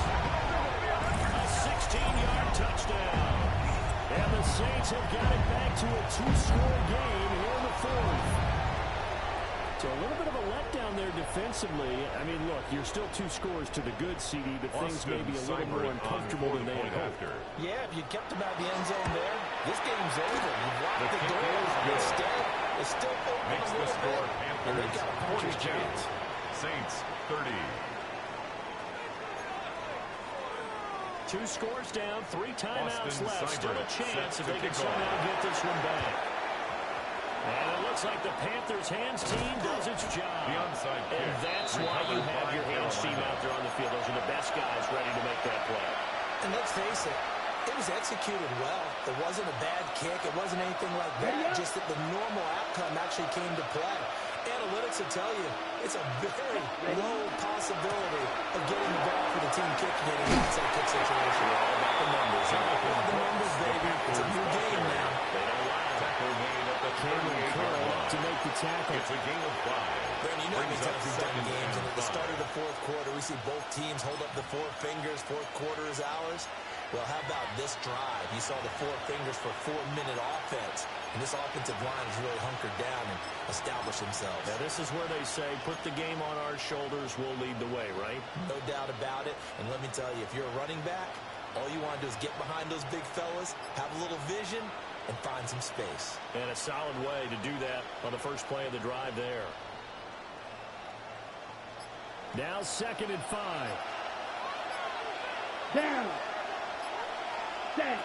[SPEAKER 1] A 16-yard touchdown. And the Saints have got it back to a 2-score game here in the fourth. So a little bit of a letdown there defensively. I mean, look, you're still 2 scores to the good, CD, but things may be a little more uncomfortable than they had hoped.
[SPEAKER 4] Yeah, if you kept them out of the end zone there, this game's over. You've locked the doors. Instead, it's still open
[SPEAKER 2] Makes
[SPEAKER 4] a
[SPEAKER 2] the
[SPEAKER 4] little
[SPEAKER 2] score
[SPEAKER 4] bit, and
[SPEAKER 2] Panthers
[SPEAKER 4] they've got a puncher's
[SPEAKER 2] 42.
[SPEAKER 4] chance.
[SPEAKER 2] Saints 30.
[SPEAKER 1] 2 scores down, 3 timeouts
[SPEAKER 2] Austin
[SPEAKER 1] left. Still a
[SPEAKER 2] Seibert
[SPEAKER 1] chance if
[SPEAKER 2] set to
[SPEAKER 1] they can
[SPEAKER 2] kick
[SPEAKER 1] somehow
[SPEAKER 2] off.
[SPEAKER 1] get this one back. And it looks like the Panthers' hands team does its job.
[SPEAKER 2] The onside kick.
[SPEAKER 1] And that's why you have your hands team out there on the field. Those are the best guys ready to make that play.
[SPEAKER 4] And let's face it, it was executed well. It wasn't a bad kick. It wasn't anything like that. Just that the normal outcome actually came to play. Analytics will tell you it's a very low possibility of getting the ball for the team kicking it in an outside kick situation.
[SPEAKER 1] All about the numbers.
[SPEAKER 4] All about the numbers, baby. It's a new game now.
[SPEAKER 1] They don't lie.
[SPEAKER 2] Tackle made at the
[SPEAKER 1] Cameron
[SPEAKER 2] 38-yard
[SPEAKER 1] Curl up to
[SPEAKER 2] line.
[SPEAKER 1] make the tackle.
[SPEAKER 2] It's a gain of 5.
[SPEAKER 4] Brandon, you know how many
[SPEAKER 2] Brings up
[SPEAKER 4] times we've done
[SPEAKER 2] second
[SPEAKER 4] games, and
[SPEAKER 2] and
[SPEAKER 4] at the start of
[SPEAKER 2] 5.
[SPEAKER 4] the fourth quarter, we see both teams hold up the 4 fingers, fourth quarter is ours. Well, how about this drive? You saw the 4 fingers for 4-minute offense, and this offensive line has really hunkered down and established themselves.
[SPEAKER 1] Now, this is where they say, put the game on our shoulders, we'll lead the way, right?
[SPEAKER 4] No doubt about it, and let me tell you, if you're a running back, all you want to do is get behind those big fellas, have a little vision, and find some space.
[SPEAKER 1] And a solid way to do that on the first play of the drive there. Now 2nd and 5.
[SPEAKER 3] Down. Set.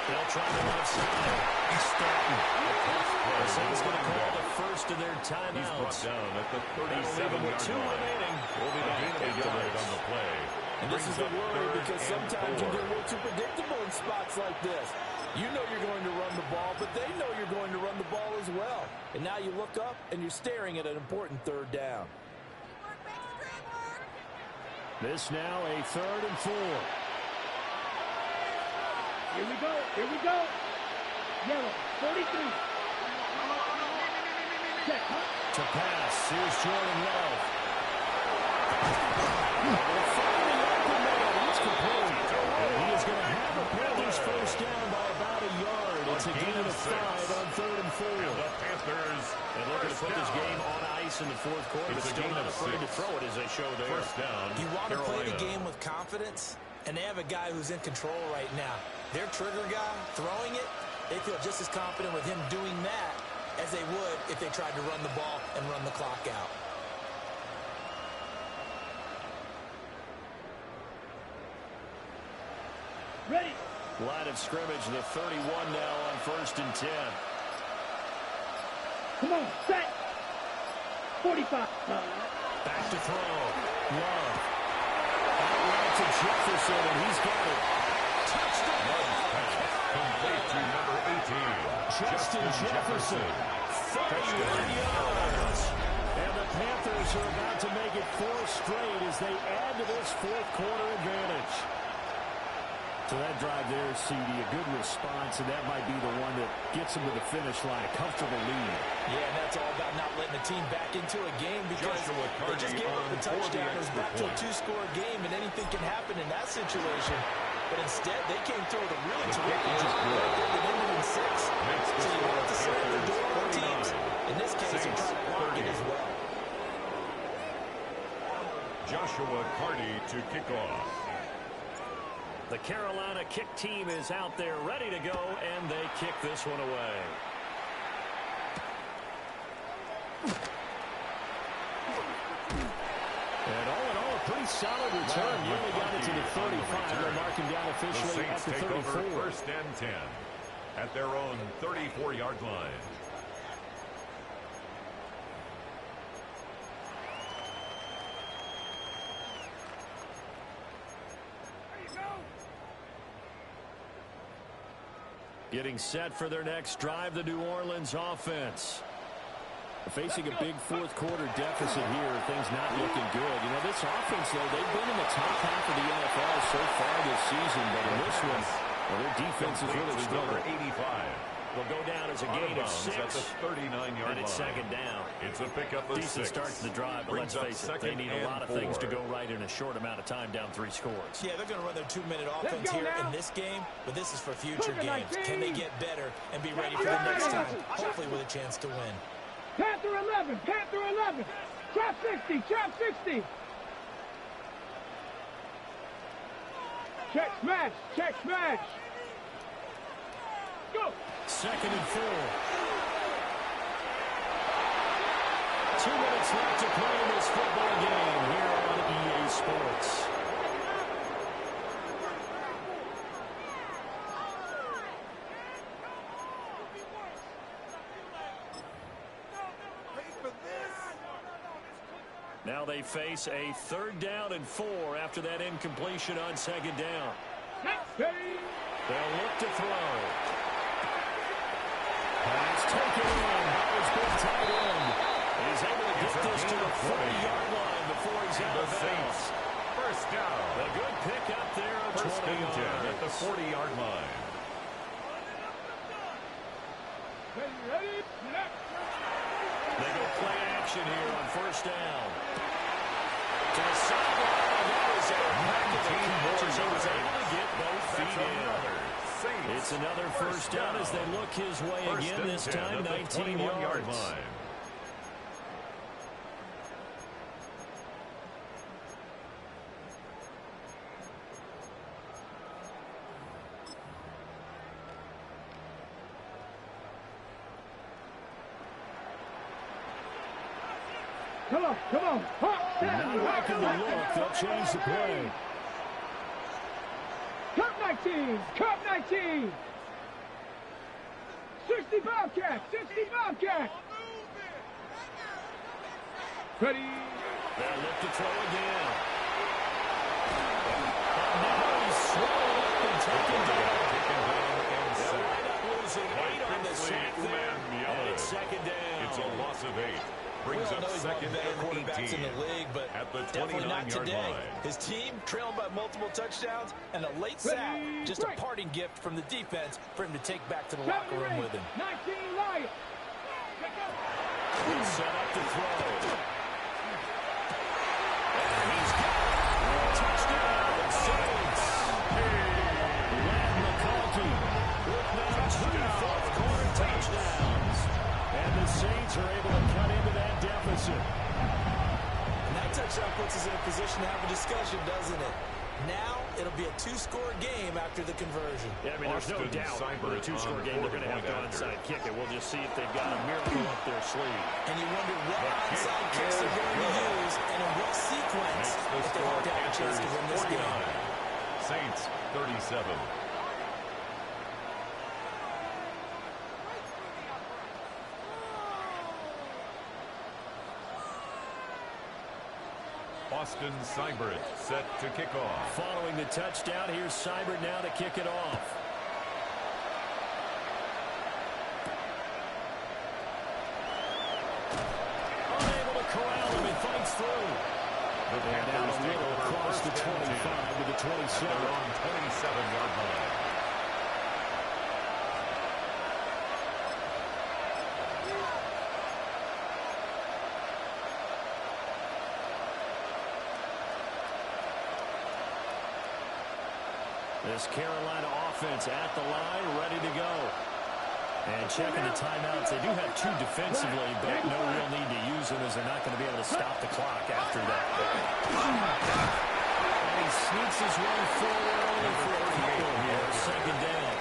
[SPEAKER 1] They'll try the left side. He's starting. The Saints going to call the first of their
[SPEAKER 2] He's
[SPEAKER 1] timeouts.
[SPEAKER 2] brought down at the
[SPEAKER 1] That'll leave them with 2
[SPEAKER 2] 37-yard line.
[SPEAKER 1] remaining. We'll be
[SPEAKER 2] A
[SPEAKER 1] back
[SPEAKER 2] gain of 8
[SPEAKER 1] after
[SPEAKER 2] yards
[SPEAKER 1] this.
[SPEAKER 2] on the play.
[SPEAKER 5] And this is
[SPEAKER 2] Brings
[SPEAKER 5] the
[SPEAKER 2] up
[SPEAKER 5] worry
[SPEAKER 2] third
[SPEAKER 5] because
[SPEAKER 2] and
[SPEAKER 5] sometimes you
[SPEAKER 2] 4.
[SPEAKER 5] get a little too predictable in spots like this. You know you're going to run the ball, but they know you're going to run the ball as well. And now you look up, and you're staring at an important 3rd down.
[SPEAKER 1] This now a 3rd and 4.
[SPEAKER 3] Here we go. Here we go. Yellow. 43. Set.
[SPEAKER 1] To pass. Here's Jordan Love. They'll find the open man. He's complete. And he is going to have a Panthers first down by about a yard. It's a gain of 5 on 3rd and 4.
[SPEAKER 2] And the Panthers
[SPEAKER 1] And looking to put this game on ice in the fourth quarter, but
[SPEAKER 2] It's a
[SPEAKER 1] still
[SPEAKER 2] gain
[SPEAKER 1] not
[SPEAKER 2] of
[SPEAKER 1] afraid to
[SPEAKER 2] 6.
[SPEAKER 1] throw it as they show there.
[SPEAKER 2] First down.
[SPEAKER 4] You want to play the
[SPEAKER 2] Carolina.
[SPEAKER 4] game with confidence, and they have a guy who's in control right now. Their trigger guy, throwing it, they feel just as confident with him doing that as they would if they tried to run the ball and run the clock out.
[SPEAKER 3] Ready.
[SPEAKER 1] Line of scrimmage, the 31 now on 1st and 10.
[SPEAKER 3] Come on, set. 45.
[SPEAKER 1] Back to throw. Love. Out to Jefferson, and he's got it. Touchdown.
[SPEAKER 2] Complete to number 18.
[SPEAKER 1] Justin Jefferson. 31 yards. And the Panthers are about to make it 4 straight as they add to this fourth quarter advantage. So that drive there, CD, a good response, and that might be the one that gets them to the finish line, a comfortable lead.
[SPEAKER 4] Yeah, and that's all about not letting the team back into a game because they just gave up the touchdown. It was back to a 2-score game, and anything can happen in that situation. But instead, they came through with a really terrific job that ended in 6. So you want to slam the door on teams. In this case, they're trying to block it as well.
[SPEAKER 2] Joshua Carty to kick off.
[SPEAKER 1] The Carolina kick team is out there ready to go, and they kick this one away. And all in all, a pretty solid return. You only got it to the 35. They'll mark him down officially at the 34.
[SPEAKER 2] Take over 1st and 10 at their own 34-yard line.
[SPEAKER 1] Getting set for their next drive, the New Orleans offense. Facing a big fourth quarter deficit here, things not looking good. You know, this offense, though, they've been in the top half of the NFL so far this season, but in this one, well, their defense is really strong.
[SPEAKER 2] 85.
[SPEAKER 1] Will go down as a gain of 6
[SPEAKER 2] at the 39-yard line.
[SPEAKER 1] And it's 2nd down.
[SPEAKER 2] It's a pickup of 6.
[SPEAKER 1] Decent start to the drive, but let's face it, they need a lot of things to go right in a short amount of time, down 3 scores.
[SPEAKER 4] Yeah, they're going to run their 2-minute offense here in this game, but this is for future games. Can they get better and be ready for the next time, hopefully with a chance to win?
[SPEAKER 3] Panther 11, Panther 11. Trap 60, trap 60. Check smash, check smash. Go.
[SPEAKER 1] 2nd and 4. 2 minutes left to play in this football game here on EA Sports. Now they face a 3rd down and 4 after that incompletion on 2nd down. They'll look to throw. Pass taken in by his big tight end. He's able to get this to the 40-yard line before he's out of bounds.
[SPEAKER 2] 1st down.
[SPEAKER 1] A good pick up there of
[SPEAKER 2] 1st and 10 at the 40-yard line.
[SPEAKER 3] Ready?
[SPEAKER 1] They go play action here on 1st down. To the sideline. That was a back of the catch. He was able to get both feet in. It's another 1st down as they look his way again, this time 19 yards.
[SPEAKER 2] Line.
[SPEAKER 3] Come on, come on.
[SPEAKER 1] Not liking the look. They'll change the play.
[SPEAKER 3] Cup 19, Cup 19. 60 Bobcat, 60 Bobcat. Ready.
[SPEAKER 1] They'll look to throw again. And now he's swallowed up and taken down. They'll wind up losing 8 on the sack there. And it's 2nd down.
[SPEAKER 2] It's a loss of 8. Brings up 2nd and 18
[SPEAKER 4] in the league, but
[SPEAKER 2] at the
[SPEAKER 4] definitely not
[SPEAKER 2] 29-yard
[SPEAKER 4] today.
[SPEAKER 2] line.
[SPEAKER 4] His team trailing by multiple touchdowns, and a late sack, just a parting gift from the defense for him to take back to the locker room with him.
[SPEAKER 3] 19 Lions.
[SPEAKER 1] He's set up to throw. And he's got it. Touchdown, Saints. Len McConkey with now 2 fourth-quarter touchdowns. And the Saints are able to cut into that deficit.
[SPEAKER 4] And that touchdown puts us in a position to have a discussion, doesn't it? Now it'll be a 2-score game after the conversion.
[SPEAKER 1] Yeah, I mean, there's no doubt with a 2-score game they're going to have to onside kick it. We'll just see if they've got a miracle up their sleeve.
[SPEAKER 4] And you wonder what onside kicks they're going to use and in what sequence if they want to have a chance to win this game.
[SPEAKER 2] Saints 37. Austin Seibert set to kick off.
[SPEAKER 1] Following the touchdown, here's Seibert now to kick it off. Unable to corral him, he fights through.
[SPEAKER 2] The Panthers take over
[SPEAKER 1] across
[SPEAKER 2] first
[SPEAKER 1] the 25 to the 27.
[SPEAKER 2] at their own 27-yard line.
[SPEAKER 1] This Carolina offense at the line, ready to go. And checking the timeouts. They do have two defensively, but no real need to use them as they're not going to be able to stop the clock after that. And he sneaks his way forward only for a couple here. Second down.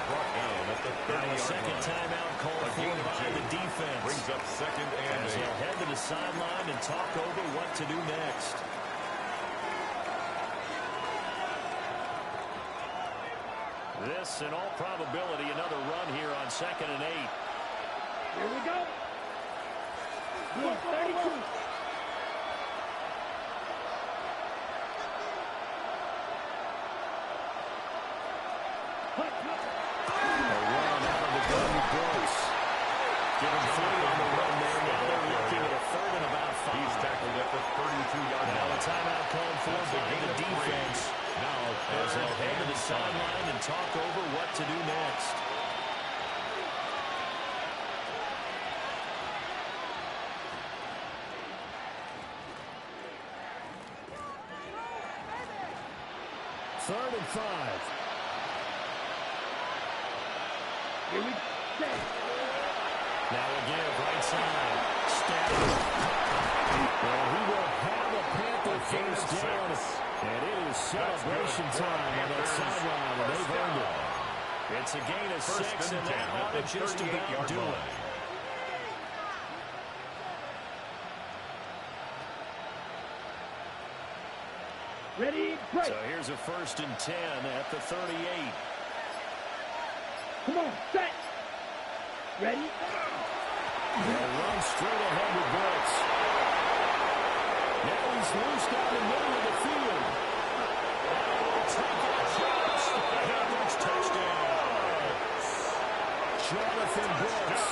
[SPEAKER 2] Brought down at the 30-yard
[SPEAKER 1] Second
[SPEAKER 2] line.
[SPEAKER 1] timeout called for by the defense.
[SPEAKER 2] Brings up second and
[SPEAKER 1] As they'll head to the sideline and talk over what to do next. This, in all probability, another run here on 2nd and 8.
[SPEAKER 3] Here we go. Good, 32.
[SPEAKER 1] A run out of the gun, Brooks. Give him 3 on the run there. Now they're looking at a 3rd and about 5.
[SPEAKER 2] he's tackled at the 32-yard line.
[SPEAKER 1] Now a timeout called for by the defense.
[SPEAKER 2] Now
[SPEAKER 1] As they'll head to the sideline and talk over what to do next. Third and 5.
[SPEAKER 3] Here we go.
[SPEAKER 1] Now again, right side. Stafford. Well, he will have a Panther first down. And it is celebration time on that sideline, and they've earned it. It's a gain of 6, and that ought to just about do it.
[SPEAKER 3] Ready, break.
[SPEAKER 1] So here's a 1st and 10 at the 38.
[SPEAKER 3] Come on, set. Ready?
[SPEAKER 1] They'll run straight ahead with Brooks. Now he's loose down the middle of the field. Take it across. Panthers touchdown. Jonathan Brooks,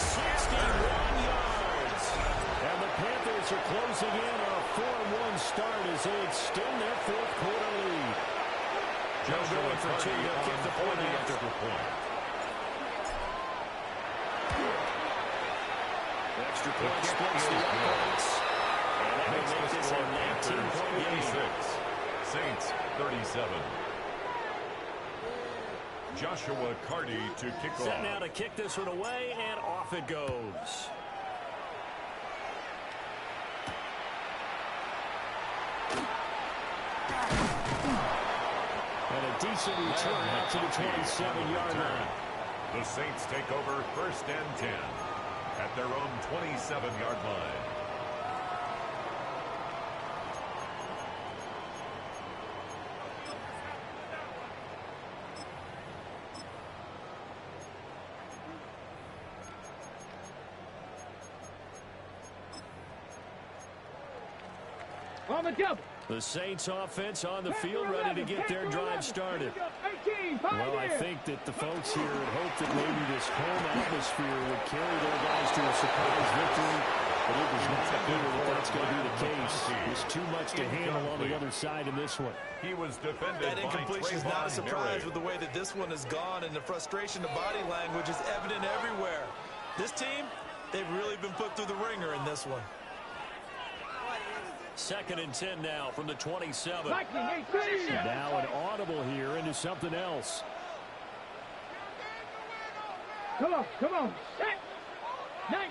[SPEAKER 1] 61 yards. And the Panthers are closing in on a 4-1 start as they extend their 4th quarter lead. Joe going for 2. He'll kick the point after. Extra point splits the offense. And that makes this a 19-point game.
[SPEAKER 2] Saints 37. Joshua Carty to kick off.
[SPEAKER 1] Set now to kick this one away, and off it goes. And a decent return out to the 27-yard line.
[SPEAKER 2] The Saints take over 1st and 10 at their own 27-yard line.
[SPEAKER 3] On the double.
[SPEAKER 1] The Saints offense on the field, ready to get their drive started.
[SPEAKER 3] 18,
[SPEAKER 1] Well, I think that the folks here had hoped that maybe this home atmosphere would carry their guys to a surprise victory, but it does not appear that that's going to be the case. There's too much to handle on the other side in this one.
[SPEAKER 2] He was defended
[SPEAKER 5] That incompletion is not a surprise
[SPEAKER 2] Harry.
[SPEAKER 5] with the way that this one has gone, and the frustration, the body language is evident everywhere. This team, they've really been put through the ringer in this one.
[SPEAKER 1] 2nd and 10 now from the 27.
[SPEAKER 3] Viking, 18.
[SPEAKER 1] Now an audible here into something else.
[SPEAKER 3] Come on, come on. Set.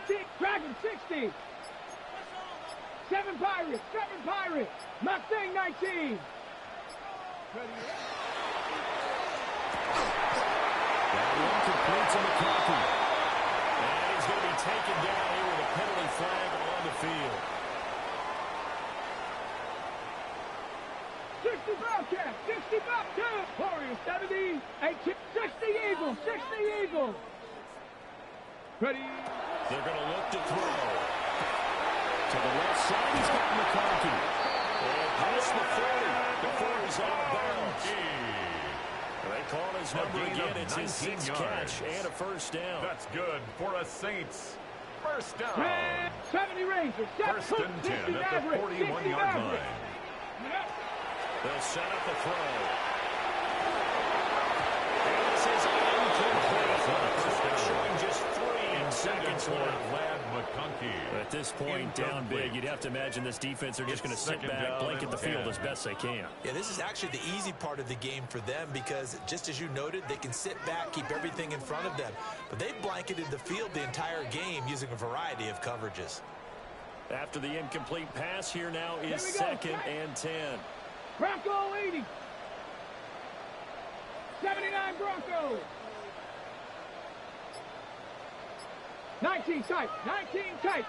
[SPEAKER 3] 19, Dragon, 60. 7 Pirates, 7 Pirates. Mustang, 19.
[SPEAKER 1] That one completes to McCarthy. And he's going to be taken down here with a penalty flag on the field.
[SPEAKER 3] 60 Bobcats, 60 Bobcats. Warriors, 70, 18, 60 Eagles, 60 Eagles. Ready?
[SPEAKER 1] They're going to look to throw. To the left side, he's got McCarthy. past the 40 before he's out of bounds. They call his number again. It's his 6th catch and a first down.
[SPEAKER 2] That's good for a Saints first down.
[SPEAKER 3] 70 Rangers.
[SPEAKER 2] First and 10 at the 41-yard line.
[SPEAKER 1] They'll set up the throw. And this is incomplete. Showing just 3 seconds left.
[SPEAKER 2] Lad McConkey.
[SPEAKER 1] At this point, down big, you'd have to imagine this defense are just going to sit back, blanket the field as best they can.
[SPEAKER 4] Yeah, this is actually the easy part of the game for them because, just as you noted, they can sit back, keep everything in front of them. But they've blanketed the field the entire game using a variety of coverages.
[SPEAKER 1] After the incomplete pass, here now is 2nd and 10.
[SPEAKER 3] Bronco 80. 79 Broncos. 19 tight. 19 tight.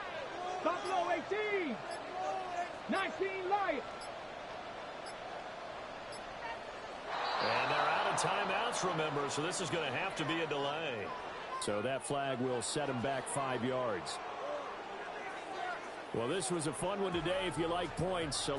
[SPEAKER 3] Buffalo 18. 19 Lions.
[SPEAKER 1] And they're out of timeouts, remember, so this is going to have to be a delay. So that flag will set him back 5 yards. Well, this was a fun one today if you like points. So